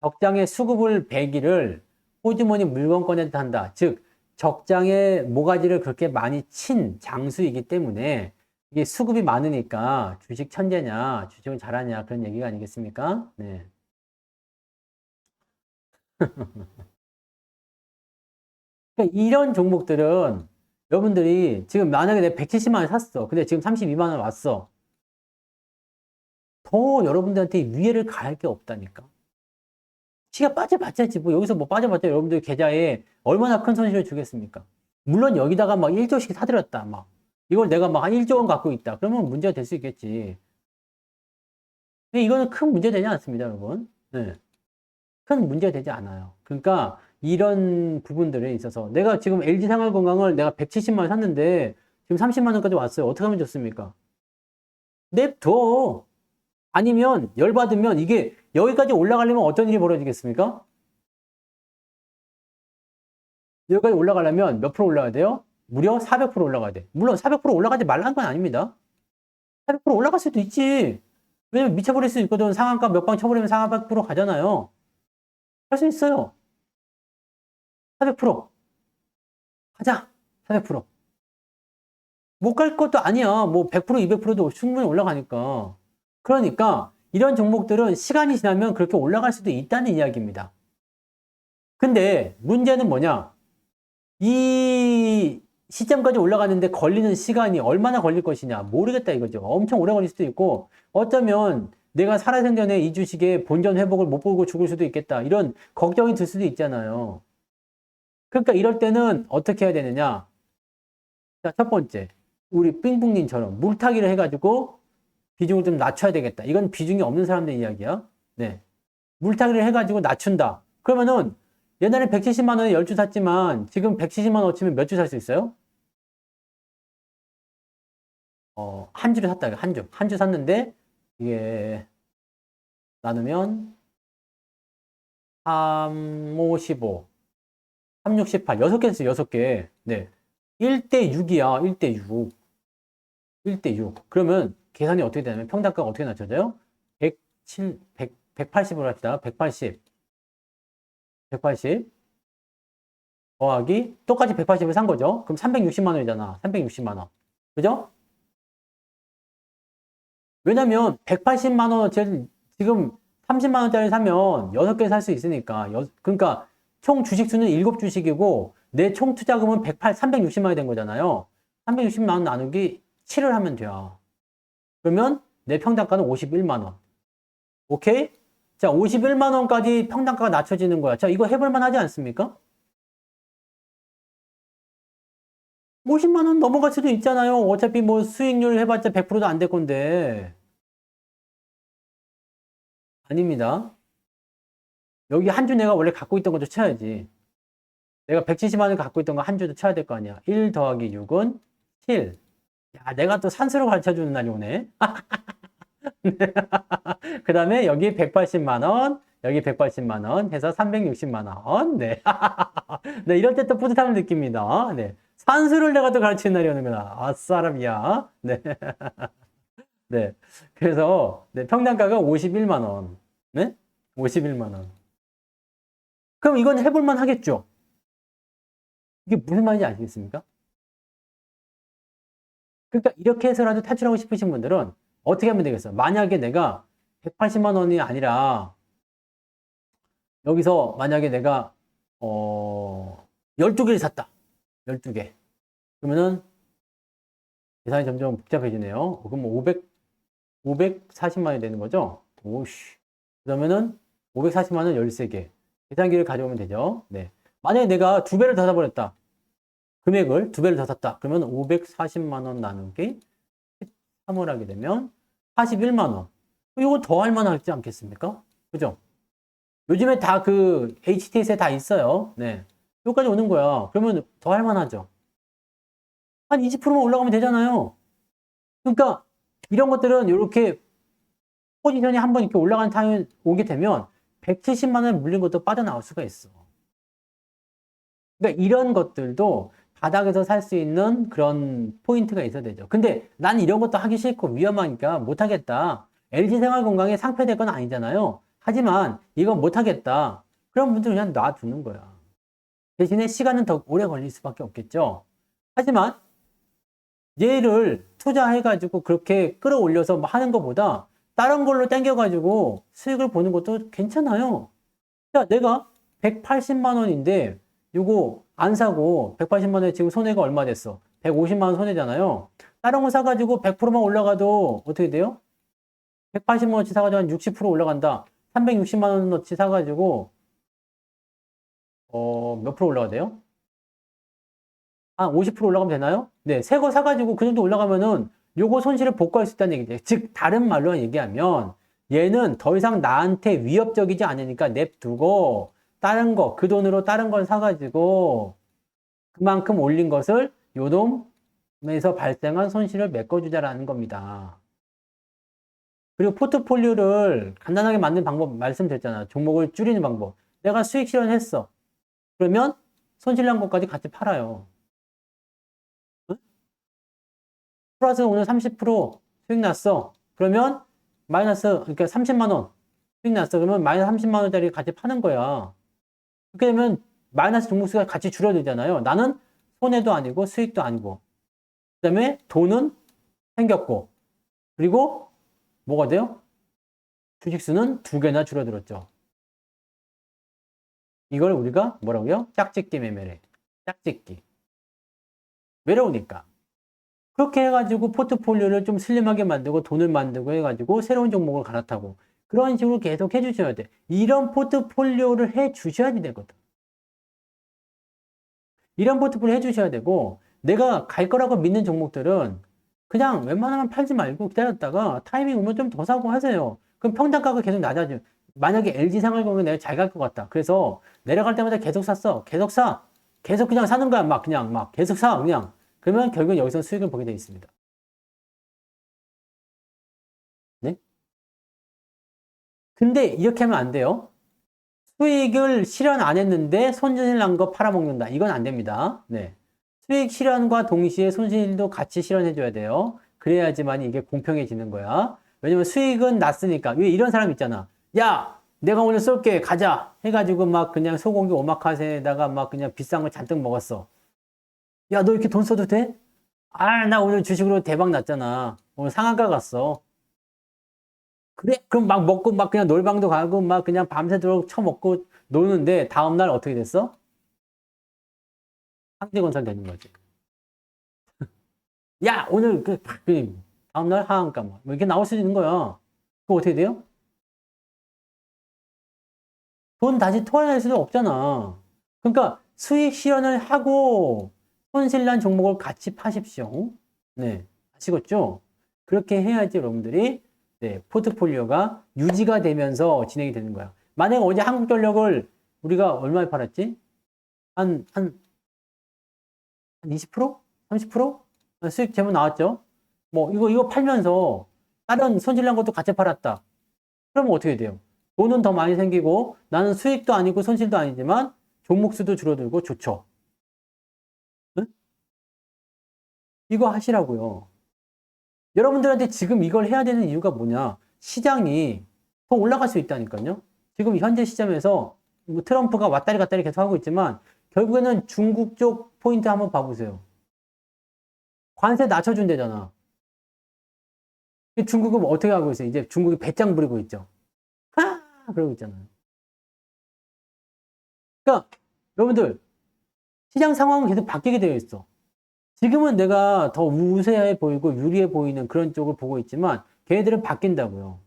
적장의 수급을 배기를 호주머니 물건권에 한다. 즉, 적장의 모가지를 그렇게 많이 친 장수이기 때문에 이게 수급이 많으니까 주식 천재냐, 주식을 잘하냐 그런 얘기가 아니겠습니까? 네. 그러니까 이런 종목들은 여러분들이 지금 만약에 내가 170만 원 샀어. 근데 지금 32만 원 왔어. 더 여러분들한테 위해를 가할 게 없다니까. 지가 빠져봤자지 뭐 여기서 뭐 빠져봤자 여러분들 계좌에 얼마나 큰 손실을 주겠습니까? 물론 여기다가 막 1조씩 사들였다 막 이걸 내가 막 한 1조 원 갖고 있다 그러면 문제가 될 수 있겠지. 근데 이거는 큰 문제 되지 않습니다 여러분. 네. 큰 문제가 되지 않아요. 그러니까 이런 부분들에 있어서 내가 지금 LG생활건강을 내가 170만 원 샀는데 지금 30만 원까지 왔어요. 어떻게 하면 좋습니까? 냅둬. 아니면 열받으면 이게 여기까지 올라가려면 어떤 일이 벌어지겠습니까? 여기까지 올라가려면 몇 프로 올라가야 돼요? 무려 400% 올라가야 돼. 물론 400% 올라가지 말라는 건 아닙니다. 400% 올라갈 수도 있지. 왜냐면 미쳐버릴 수 있거든. 상한가 몇 방 쳐버리면 상한 100% 가잖아요. 할 수 있어요. 400%. 가자. 400%. 못 갈 것도 아니야. 뭐 100%, 200%도 충분히 올라가니까. 그러니까 이런 종목들은 시간이 지나면 그렇게 올라갈 수도 있다는 이야기입니다. 근데 문제는 뭐냐? 이 시점까지 올라가는데 걸리는 시간이 얼마나 걸릴 것이냐 모르겠다 이거죠. 엄청 오래 걸릴 수도 있고 어쩌면 내가 살아생전에 이 주식의 본전 회복을 못 보고 죽을 수도 있겠다 이런 걱정이 들 수도 있잖아요. 그러니까 이럴 때는 어떻게 해야 되느냐. 자, 첫 번째 우리 삥뿡님처럼 물타기를 해가지고 비중을 좀 낮춰야 되겠다. 이건 비중이 없는 사람들 이야기야. 네, 물타기를 해가지고 낮춘다. 그러면은 옛날에 170만 원에 10주 샀지만 지금 170만 원어치면 몇 주 살 수 있어요? 한 주를 샀다. 한 주. 한 주 샀는데 이게 나누면 3, 5, 15, 3, 6, 18. 6개 했어요. 6개. 네. 1대 6이야. 1대 6. 1대 6. 그러면 계산이 어떻게 되냐면 평단가가 어떻게 낮춰져요? 107, 100, 180으로 합시다. 180. 180 더하기 똑같이 180을 산 거죠. 그럼 360만 원이잖아. 360만 원. 그죠? 왜냐면 180만 원어치 지금 30만 원짜리 사면 6개 살 수 있으니까. 그러니까 총 주식 수는 7주식이고 내 총 투자금은 360만 원이 된 거잖아요. 360만 원 나누기 7을 하면 돼요. 그러면 내 평단가는 51만 원. 오케이? 자, 51만 원까지 평단가가 낮춰지는 거야. 자, 이거 해볼 만하지 않습니까? 50만 원 넘어갈 수도 있잖아요. 어차피 뭐 수익률 해봤자 100%도 안 될 건데. 아닙니다. 여기 한 주 내가 원래 갖고 있던 것도 쳐야지. 내가 170만 원 갖고 있던 거 한 주도 쳐야 될 거 아니야. 1 더하기 6은 7. 야, 내가 또 산수로 가르쳐 주는 날이 오네. 그 다음에 여기 180만 원, 여기 180만 원 해서 360만 원. 네. 네, 이럴 때 또 뿌듯함을 느낍니다. 네. 산수를 내가 또 가르치는 날이 오는구나. 아싸람이야. 네. 네. 그래서, 네, 평단가가 51만 원. 네? 51만 원. 그럼 이건 해볼만 하겠죠? 이게 무슨 말인지 아시겠습니까? 그러니까 이렇게 해서라도 탈출하고 싶으신 분들은 어떻게 하면 되겠어요? 만약에 내가 180만 원이 아니라 여기서 만약에 내가 12개를 샀다. 12개. 그러면은 계산이 점점 복잡해지네요. 그럼 540만 원이 되는 거죠? 오씨. 그러면은 540만 원 13개. 계산기를 가져오면 되죠. 네. 만약에 내가 2배를 더 사버렸다. 금액을 2배를 더 샀다. 그러면 540만 원 나누기 13을 하게 되면 41만 원. 이건 더 할 만하지 않겠습니까? 그죠? 요즘에 다 그 HTS에 다 있어요. 네. 여기까지 오는 거야. 그러면 더 할 만하죠. 한 20%만 올라가면 되잖아요. 그러니까 이런 것들은 이렇게 포지션이 한번 이렇게 올라가는 타임이 오게 되면 170만 원 물린 것도 빠져나올 수가 있어. 그러니까 이런 것들도 바닥에서 살 수 있는 그런 포인트가 있어야 되죠. 근데 난 이런 것도 하기 싫고 위험하니까 못하겠다. LG생활건강에 상폐될 건 아니잖아요. 하지만 이건 못하겠다. 그런 분들은 그냥 놔두는 거야. 대신에 시간은 더 오래 걸릴 수밖에 없겠죠. 하지만 얘를 투자해가지고 그렇게 끌어올려서 하는 것보다 다른 걸로 땡겨가지고 수익을 보는 것도 괜찮아요. 야, 내가 180만 원인데 요거 안 사고 180만 원에 지금 손해가 얼마 됐어? 150만 원 손해잖아요. 다른 거 사가지고 100%만 올라가도 어떻게 돼요? 180만 원어치 사가지고 한 60% 올라간다. 360만 원어치 사가지고 몇 프로 올라가 돼요? 한 50% 올라가면 되나요? 네, 새 거 사가지고 그 정도 올라가면은 요거 손실을 복구할 수 있다는 얘기죠. 즉, 다른 말로 얘기하면 얘는 더 이상 나한테 위협적이지 않으니까 냅두고 다른 거, 그 돈으로 다른 걸 사가지고 그만큼 올린 것을 요놈에서 발생한 손실을 메꿔주자라는 겁니다. 그리고 포트폴리오를 간단하게 만드는 방법 말씀드렸잖아. 종목을 줄이는 방법. 내가 수익 실현했어. 그러면 손실난 것까지 같이 팔아요. 플러스 오늘 30% 수익 났어. 그러면 마이너스, 그러니까 30만 원 수익 났어. 그러면 마이너스 30만 원짜리 같이 파는 거야. 그렇게 되면 마이너스 종목수가 같이 줄어들잖아요. 나는 손해도 아니고 수익도 아니고. 그 다음에 돈은 생겼고. 그리고 뭐가 돼요? 주식수는 2개나 줄어들었죠. 이걸 우리가 뭐라고요? 짝짓기 매매래. 짝짓기. 외로우니까. 그렇게 해가지고 포트폴리오를 좀 슬림하게 만들고 돈을 만들고 해가지고 새로운 종목을 갈아타고 그런 식으로 계속 해주셔야 돼. 이런 포트폴리오를 해주셔야 되거든. 이런 포트폴리오 해주셔야 되고 내가 갈 거라고 믿는 종목들은 그냥 웬만하면 팔지 말고 기다렸다가 타이밍 오면 좀 더 사고 하세요. 그럼 평단가가 계속 낮아져. 만약에 LG생활건강에 내가 잘 갈 것 같다. 그래서 내려갈 때마다 계속 샀어. 계속 사. 계속 그냥 사는 거야. 막 그냥 막 계속 사. 그냥. 그러면 결국은 여기서 수익을 보게 되어 있습니다. 네? 근데 이렇게 하면 안 돼요. 수익을 실현 안 했는데 손실 난 거 팔아먹는다. 이건 안 됩니다. 네. 수익 실현과 동시에 손실도 같이 실현해 줘야 돼요. 그래야지만 이게 공평해지는 거야. 왜냐면 수익은 났으니까. 왜 이런 사람 있잖아. 야, 내가 오늘 쏠게. 가자. 해가지고 막 그냥 소고기 오마카세에다가 막 그냥 비싼 거 잔뜩 먹었어. 야, 너 이렇게 돈 써도 돼? 아, 나 오늘 주식으로 대박 났잖아. 오늘 상한가 갔어. 그래? 그럼 막 먹고 막 그냥 놀방도 가고 막 그냥 밤새도록 처먹고 노는데 다음날 어떻게 됐어? 상지건설 되는 거지. 야, 오늘 그 다음날 하한가 뭐 이렇게 나올 수 있는 거야. 그럼 어떻게 돼요? 돈 다시 토해낼 수는 없잖아. 그러니까 수익 실현을 하고 손실난 종목을 같이 파십시오. 네. 아시겠죠? 그렇게 해야지 여러분들이 네, 포트폴리오가 유지가 되면서 진행이 되는 거야. 만약에 어제 한국전력을 우리가 얼마에 팔았지? 한 20%? 30%? 수익 제목 나왔죠? 뭐, 이거 팔면서 다른 손실난 것도 같이 팔았다. 그러면 어떻게 돼요? 돈은 더 많이 생기고 나는 수익도 아니고 손실도 아니지만 종목 수도 줄어들고 좋죠. 응? 이거 하시라고요. 여러분들한테 지금 이걸 해야 되는 이유가 뭐냐? 시장이 더 올라갈 수 있다니까요. 지금 현재 시점에서 뭐 트럼프가 왔다리 갔다리 계속 하고 있지만 결국에는 중국 쪽 포인트 한번 봐보세요. 관세 낮춰준대잖아. 중국은 어떻게 하고 있어요? 이제 중국이 배짱 부리고 있죠. 그러고 있잖아요. 그러니까 여러분들 시장 상황은 계속 바뀌게 되어 있어. 지금은 내가 더 우세해 보이고 유리해 보이는 그런 쪽을 보고 있지만 걔네들은 바뀐다고요.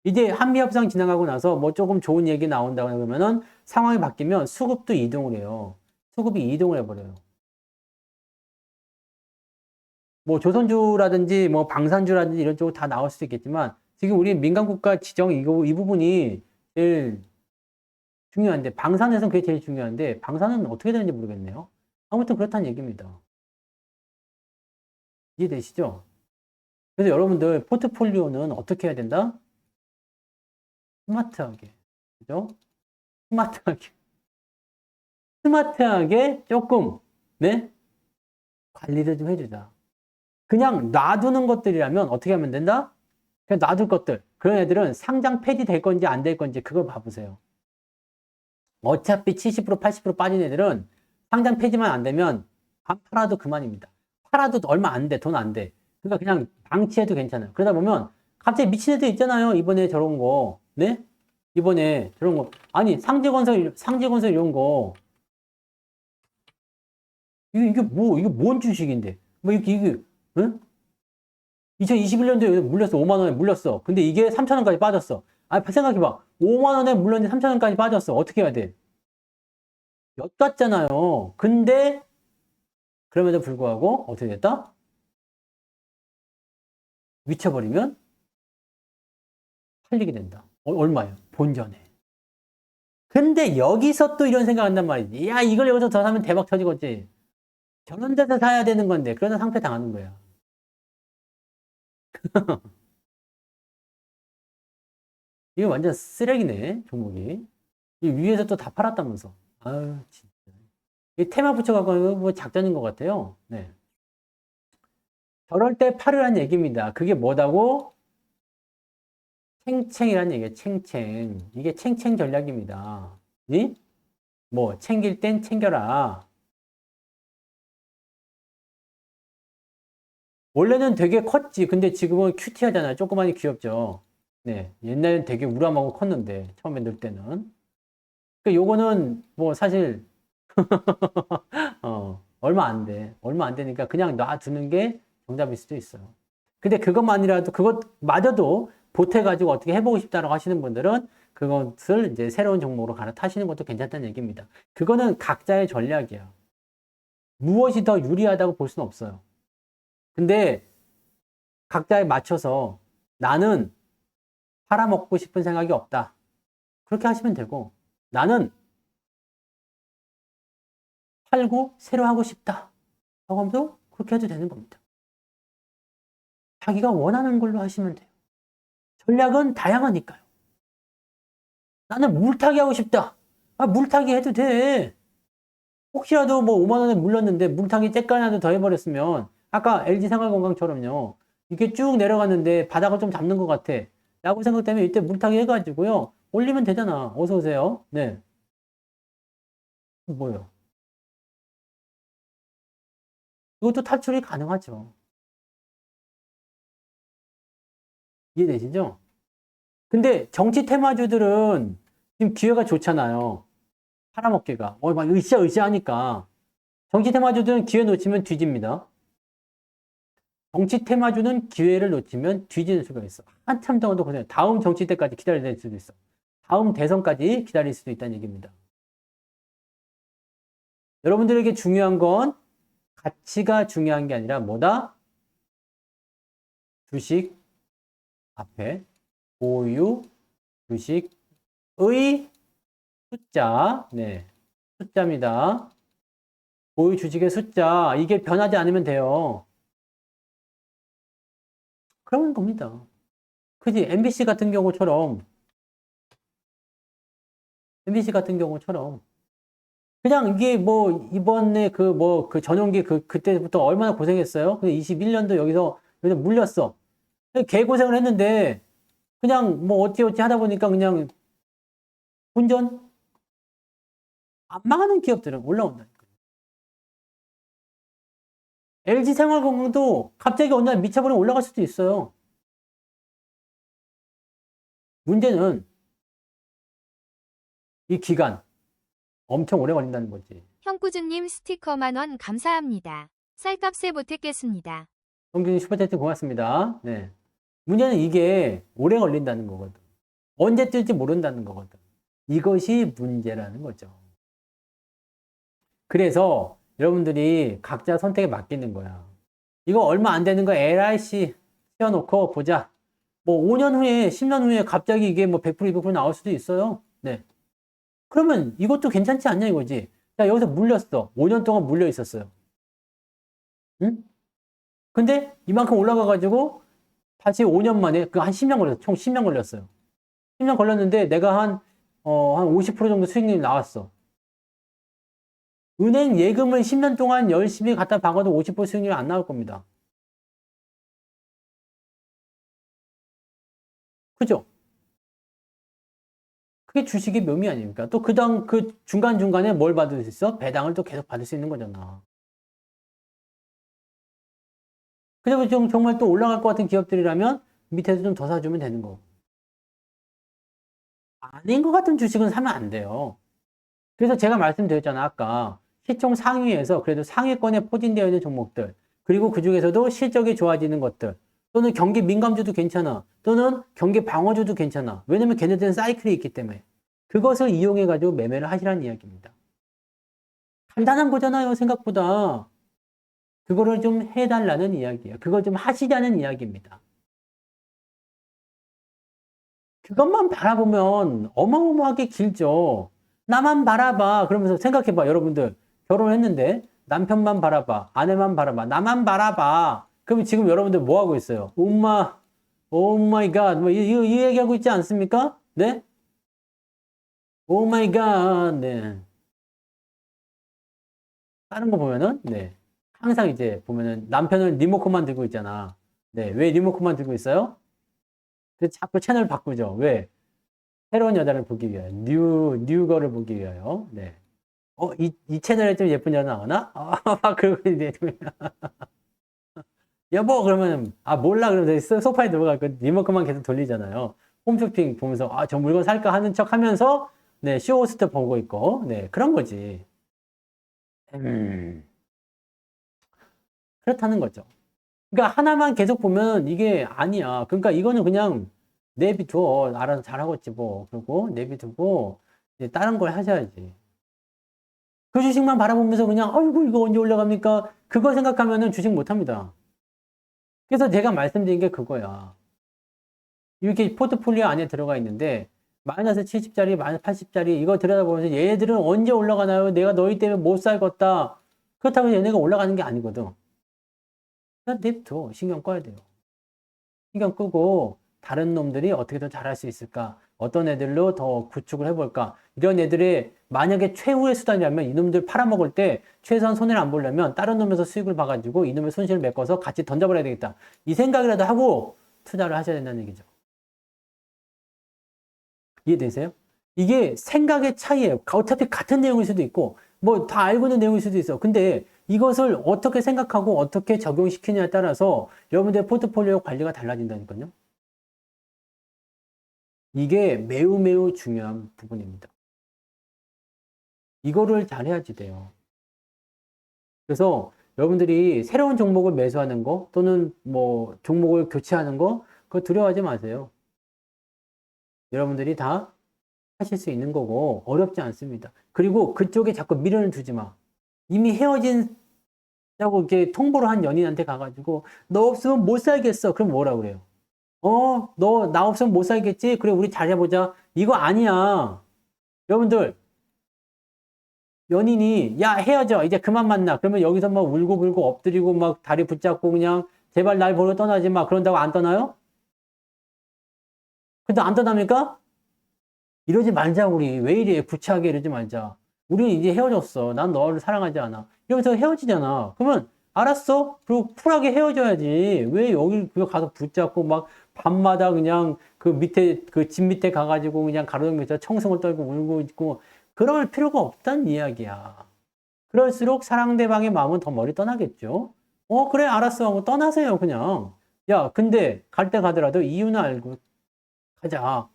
이제 한미협상 지나가고 나서 뭐 조금 좋은 얘기 나온다고 그러면은 상황이 바뀌면 수급도 이동을 해요. 수급이 이동을 해버려요. 뭐 조선주라든지 뭐 방산주라든지 이런 쪽으로 다 나올 수도 있겠지만 지금 우리 민간국가 지정 이 부분이 제일 중요한데 방산에서는 그게 제일 중요한데 방산은 어떻게 되는지 모르겠네요. 아무튼 그렇다는 얘기입니다. 이해되시죠? 그래서 여러분들 포트폴리오는 어떻게 해야 된다? 스마트하게. 그죠? 스마트하게. 스마트하게 조금, 네? 관리를 좀 해주자. 그냥 놔두는 것들이라면 어떻게 하면 된다? 그냥 놔둘 것들. 그런 애들은 상장 폐지될 건지 안 될 건지 그걸 봐보세요. 어차피 70% 80% 빠진 애들은 상장 폐지만 안 되면 안 팔아도 그만입니다. 팔아도 얼마 안 돼. 돈 안 돼. 그러니까 그냥 방치해도 괜찮아요. 그러다 보면 갑자기 미친 애들 있잖아요. 이번에 저런 거. 네? 이번에 저런 거. 아니, 상지건설 이런 거. 이게 뭔 주식인데? 뭐, 응? 2021년도에 물렸어. 5만 원에 물렸어. 근데 이게 3천 원까지 빠졌어. 아, 생각해봐. 5만 원에 물렸는데 3천 원까지 빠졌어. 어떻게 해야 돼? 엿같잖아요. 근데, 그럼에도 불구하고, 어떻게 됐다? 미쳐버리면 팔리게 된다. 얼마예요? 본전에. 근데 여기서 또 이런 생각 한단 말이지. 야, 이걸 여기서 더 사면 대박 터지겠지. 저런 데서 사야 되는 건데, 그러다 상패 당하는 거야. 이거 완전 쓰레기네, 종목이. 이 위에서 또 다 팔았다면서. 아유, 진짜. 이 테마 붙여갖고 뭐 작전인 것 같아요. 네. 저럴 때 팔으란 얘기입니다. 그게 뭐다고? 챙챙이란 얘기예요. 챙챙. 이게 챙챙 전략입니다. 이? 뭐 챙길 땐 챙겨라. 원래는 되게 컸지. 근데 지금은 큐티하잖아요. 조그마니 귀엽죠. 네. 옛날엔 되게 우람하고 컸는데 처음에 넣을 때는. 그 요거는 뭐 사실 얼마 안 돼. 얼마 안 되니까 그냥 놔두는 게 정답일 수도 있어요. 근데 그것만이라도, 그것마저도 보태가지고 어떻게 해보고 싶다라고 하시는 분들은 그것을 이제 새로운 종목으로 갈아타시는 것도 괜찮다는 얘기입니다. 그거는 각자의 전략이야. 무엇이 더 유리하다고 볼 수는 없어요. 근데 각자에 맞춰서 나는 팔아먹고 싶은 생각이 없다. 그렇게 하시면 되고, 나는 팔고 새로 하고 싶다. 라고 하면서 그렇게 해도 되는 겁니다. 자기가 원하는 걸로 하시면 돼요. 전략은 다양하니까요. 나는 물타기 하고 싶다. 아, 물타기 해도 돼. 혹시라도 뭐 5만 원에 물렸는데 물타기 째까나도 더 해버렸으면 아까 LG생활건강처럼요. 이게 쭉 내려갔는데 바닥을 좀 잡는 것 같아. 라고 생각되면 이때 물타기 해가지고요. 올리면 되잖아. 어서 오세요. 네. 뭐요? 이것도 탈출이 가능하죠. 이해되시죠? 근데 정치 테마주들은 지금 기회가 좋잖아요. 팔아먹기가. 막 으쌰으쌰 하니까. 정치 테마주들은 기회 놓치면 뒤집니다. 정치 테마주는 기회를 놓치면 뒤지는 수가 있어. 한참 동안도 고생. 다음 정치 때까지 기다려야 될 수도 있어. 다음 대선까지 기다릴 수도 있다는 얘기입니다. 여러분들에게 중요한 건 가치가 중요한 게 아니라 뭐다? 주식 앞에 보유 주식의 숫자. 네. 숫자입니다. 보유 주식의 숫자. 이게 변하지 않으면 돼요. 그러면 겁니다. 그지? MBC 같은 경우처럼 그냥 이게 뭐 이번에 그 전용기 그때부터 얼마나 고생했어요? 근데 21년도 여기서 물렸어. 개고생을 했는데 그냥 뭐 어찌어찌 하다 보니까 그냥 본전 안 망하는 기업들은 올라온다니까. LG생활건강도 갑자기 어느 날 미쳐버리면 올라갈 수도 있어요. 문제는 이 기간 엄청 오래 걸린다는 거지. 형꾸준님 스티커 10,000원 감사합니다. 쌀값에 못했겠습니다. 성균이 슈퍼챗 고맙습니다. 네. 문제는 이게 오래 걸린다는 거거든. 언제 뜰지 모른다는 거거든. 이것이 문제라는 거죠. 그래서 여러분들이 각자 선택에 맡기는 거야. 이거 얼마 안 되는 거 LIC 씌워놓고 보자. 뭐 5년 후에, 10년 후에 갑자기 이게 뭐 100%, 200% 나올 수도 있어요. 네. 그러면 이것도 괜찮지 않냐 이거지. 자, 여기서 물렸어. 5년 동안 물려 있었어요. 응? 근데 이만큼 올라가가지고 다시 5년 만에, 그 한 10년 걸렸어. 총 10년 걸렸어요. 10년 걸렸는데 내가 한 50% 정도 수익률이 나왔어. 은행 예금을 10년 동안 열심히 갖다 박아도 50% 수익률이 안 나올 겁니다. 그죠? 그게 주식의 묘미 아닙니까? 또 그 중간중간에 뭘 받을 수 있어? 배당을 또 계속 받을 수 있는 거잖아. 그리고 좀 정말 또 올라갈 것 같은 기업들이라면 밑에서 좀 더 사주면 되는 거고. 아닌 것 같은 주식은 사면 안 돼요. 그래서 제가 말씀드렸잖아, 아까. 시총 상위에서 그래도 상위권에 포진되어 있는 종목들, 그리고 그 중에서도 실적이 좋아지는 것들, 또는 경기 민감주도 괜찮아, 또는 경기 방어주도 괜찮아. 왜냐면 걔네들은 사이클이 있기 때문에. 그것을 이용해가지고 매매를 하시라는 이야기입니다. 간단한 거잖아요, 생각보다. 그거를 좀 해달라는 이야기예요. 그걸 좀 하시자는 이야기입니다. 그것만 바라보면 어마어마하게 길죠. 나만 바라봐. 그러면서 생각해봐, 여러분들. 결혼했는데 남편만 바라봐, 아내만 바라봐, 나만 바라봐. 그럼 지금 여러분들 뭐 하고 있어요? 엄마, 오 마이 갓, 뭐 이 얘기하고 있지 않습니까? 네? 오 마이 갓, 네. 다른 거 보면은, 네. 항상 이제 보면은 남편은 리모컨만 들고 있잖아. 네. 왜 리모컨만 들고 있어요? 그래서 자꾸 채널 바꾸죠. 왜? 새로운 여자를 보기 위하여. 뉴거를 보기 위하여. 네. 이 채널에 좀 예쁜 여자 나오나? 그러고 이제, 여보! 그러면, 몰라. 그러면 소파에 들어가고 리모컨만 계속 돌리잖아요. 홈쇼핑 보면서, 저 물건 살까 하는 척 하면서, 네, 쇼호스트 보고 있고, 네, 그런 거지. 그렇다는 거죠. 그러니까 하나만 계속 보면 이게 아니야. 그러니까 이거는 그냥 내비둬. 알아서 잘하고 있지 뭐. 그리고 내비두고, 이제 다른 걸 하셔야지. 그 주식만 바라보면서 그냥 아이고 이거 언제 올라갑니까? 그거 생각하면은 주식 못 합니다. 그래서 제가 말씀드린 게 그거야. 이렇게 포트폴리오 안에 들어가 있는데 마이너스 70짜리, 마이너스 80짜리 이거 들여다보면서 얘네들은 언제 올라가나요? 내가 너희 때문에 못 살겠다. 그렇다고 얘네가 올라가는 게 아니거든. 그냥 냅둬. 신경 꺼야 돼요. 신경 끄고 다른 놈들이 어떻게 더 잘할 수 있을까? 어떤 애들로 더 구축을 해볼까? 이런 애들의 만약에 최후의 수단이라면 이놈들 팔아먹을 때 최소한 손해를 안 보려면 다른 놈에서 수익을 봐가지고 이놈의 손실을 메꿔서 같이 던져버려야 되겠다. 이 생각이라도 하고 투자를 하셔야 된다는 얘기죠. 이해되세요? 이게 생각의 차이예요. 어차피 같은 내용일 수도 있고 뭐 다 알고 있는 내용일 수도 있어. 근데 이것을 어떻게 생각하고 어떻게 적용시키냐에 따라서 여러분들의 포트폴리오 관리가 달라진다니까요. 이게 매우 매우 중요한 부분입니다. 이거를 잘해야지 돼요. 그래서 여러분들이 새로운 종목을 매수하는 거 또는 뭐 종목을 교체하는 거 그거 두려워하지 마세요. 여러분들이 다 하실 수 있는 거고 어렵지 않습니다. 그리고 그쪽에 자꾸 미련을 두지 마. 이미 헤어진 라고 이렇게 통보를 한 연인한테 가가지고 너 없으면 못 살겠어. 그럼 뭐라 그래요? 너 나 없으면 못 살겠지? 그래 우리 잘해보자. 이거 아니야. 여러분들 연인이 야 헤어져 이제 그만 만나. 그러면 여기서 막 울고불고 엎드리고 막 다리 붙잡고 그냥 제발 날 버려 떠나지 마. 그런다고 안 떠나요? 근데 안 떠납니까? 이러지 말자 우리. 왜 이래 구차하게 이러지 말자. 우리는 이제 헤어졌어. 난 너를 사랑하지 않아. 이러면서 헤어지잖아. 그러면 알았어. 그리고 쿨하게 헤어져야지. 왜 여기 가서 붙잡고 막 밤마다 그냥 그 밑에 그 집 밑에 가가지고 그냥 가로등에서 청승을 떨고 울고 있고 그럴 필요가 없다는 이야기야. 그럴수록 상대방의 마음은 더 멀리 떠나겠죠. 그래, 알았어 하고 떠나세요, 그냥. 야, 근데 갈 때 가더라도 이유는 알고 가자.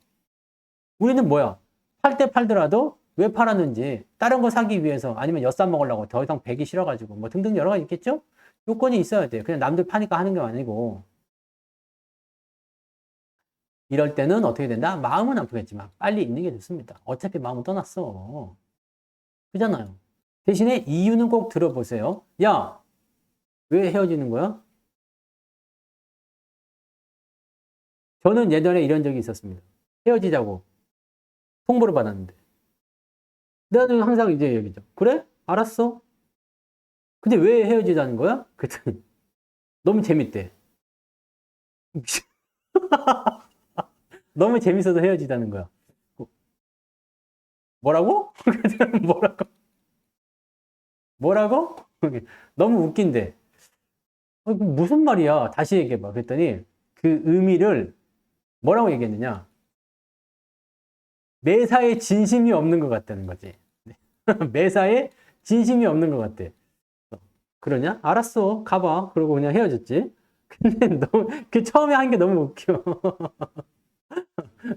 우리는 뭐야? 팔 때 팔더라도 왜 팔았는지, 다른 거 사기 위해서, 아니면 엿삼 먹으려고 더 이상 배기 싫어가지고, 뭐 등등 여러 가지 있겠죠? 요건이 있어야 돼. 그냥 남들 파니까 하는 게 아니고. 이럴 때는 어떻게 된다? 마음은 아프겠지만 빨리 있는 게 좋습니다. 어차피 마음은 떠났어. 그잖아요. 대신에 이유는 꼭 들어보세요. 야, 왜 헤어지는 거야? 저는 예전에 이런 적이 있었습니다. 헤어지자고 통보를 받았는데. 나는 항상 이제 얘기죠. 그래? 알았어. 근데 왜 헤어지자는 거야? 그랬더니 너무 재밌대. 너무 재밌어서 헤어지자는 거야. 뭐라고? 뭐라고? 뭐라고? 너무 웃긴데. 이거 무슨 말이야? 다시 얘기해봐. 그랬더니 그 의미를 뭐라고 얘기했느냐? 매사에 진심이 없는 것 같다는 거지. 매사에 진심이 없는 것 같아. 그러냐? 알았어. 가봐. 그러고 그냥 헤어졌지. 근데 너무, 그 처음에 한 게 너무 웃겨.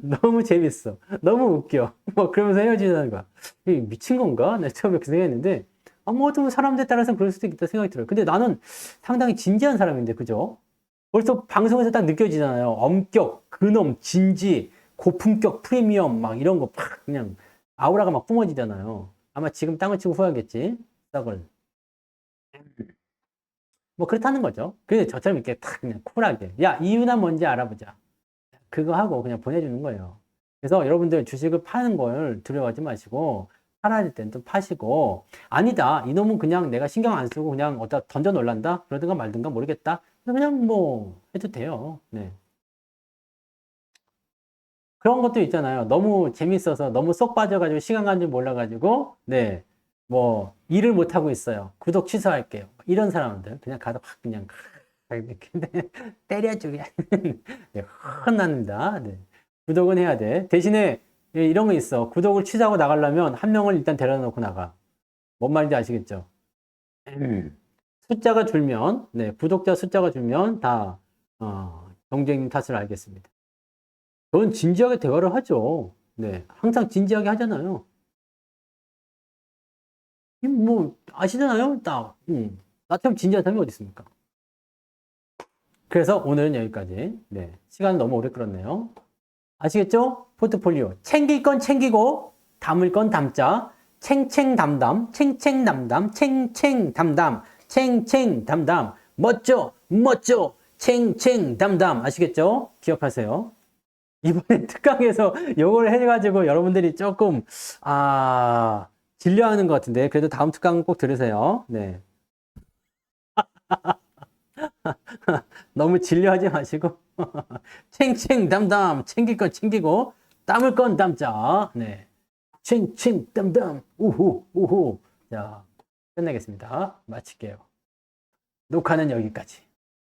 너무 재밌어. 너무 웃겨. 뭐 그러면서 헤어지자는 거야. 이 미친 건가? 나 처음에 그 생각했는데, 뭐 어떤 사람들에 따라서 그럴 수도 있겠다 생각이 들어요. 근데 나는 상당히 진지한 사람인데, 그죠? 벌써 방송에서 딱 느껴지잖아요. 엄격, 근엄, 진지, 고품격, 프리미엄, 막 이런 거 팍 그냥 아우라가 막 뿜어지잖아요. 아마 지금 땅을 치고 후회하겠지. 싹을. 뭐 그렇다는 거죠. 그래서 저처럼 이렇게 탁 그냥 쿨하게. 야, 이유나 뭔지 알아보자. 그거 하고 그냥 보내주는 거예요. 그래서 여러분들 주식을 파는 걸 두려워하지 마시고, 팔아야 될 땐 또 파시고, 아니다. 이놈은 그냥 내가 신경 안 쓰고 그냥 어디다 던져 놓을란다? 그러든가 말든가 모르겠다. 그냥 뭐 해도 돼요. 네. 그런 것도 있잖아요. 너무 재밌어서 너무 쏙 빠져가지고 시간 가는 줄 몰라가지고, 네. 뭐, 일을 못하고 있어요. 구독 취소할게요. 이런 사람들. 그냥 가서 확 그냥, 이렇게 때려주게. 네, 혼납니다. 네. 구독은 해야 돼. 대신에 이런 거 있어. 구독을 취소하고 나가려면 한 명을 일단 데려다 놓고 나가. 뭔 말인지 아시겠죠? 숫자가 줄면, 네, 구독자 숫자가 줄면 다, 경쟁님 탓을 알겠습니다. 저는 진지하게 대화를 하죠. 네, 항상 진지하게 하잖아요. 뭐, 아시잖아요? 딱, 나처럼 진지한 사람이 어디 있습니까? 그래서 오늘은 여기까지. 네, 시간 너무 오래 끌었네요. 아시겠죠? 포트폴리오. 챙길 건 챙기고, 담을 건 담자. 챙챙담담, 챙챙담담, 챙챙담담, 챙챙담담. 멋져, 멋져, 챙챙담담. 아시겠죠? 기억하세요. 이번에 특강에서 요걸 해가지고 여러분들이 조금, 질려하는 것 같은데, 그래도 다음 특강 꼭 들으세요. 네. 너무 질려하지 마시고, 챙챙담담, 챙길 건 챙기고, 담을 건 담자. 네. 챙챙담담, 우후, 우후. 자, 끝내겠습니다. 마칠게요. 녹화는 여기까지.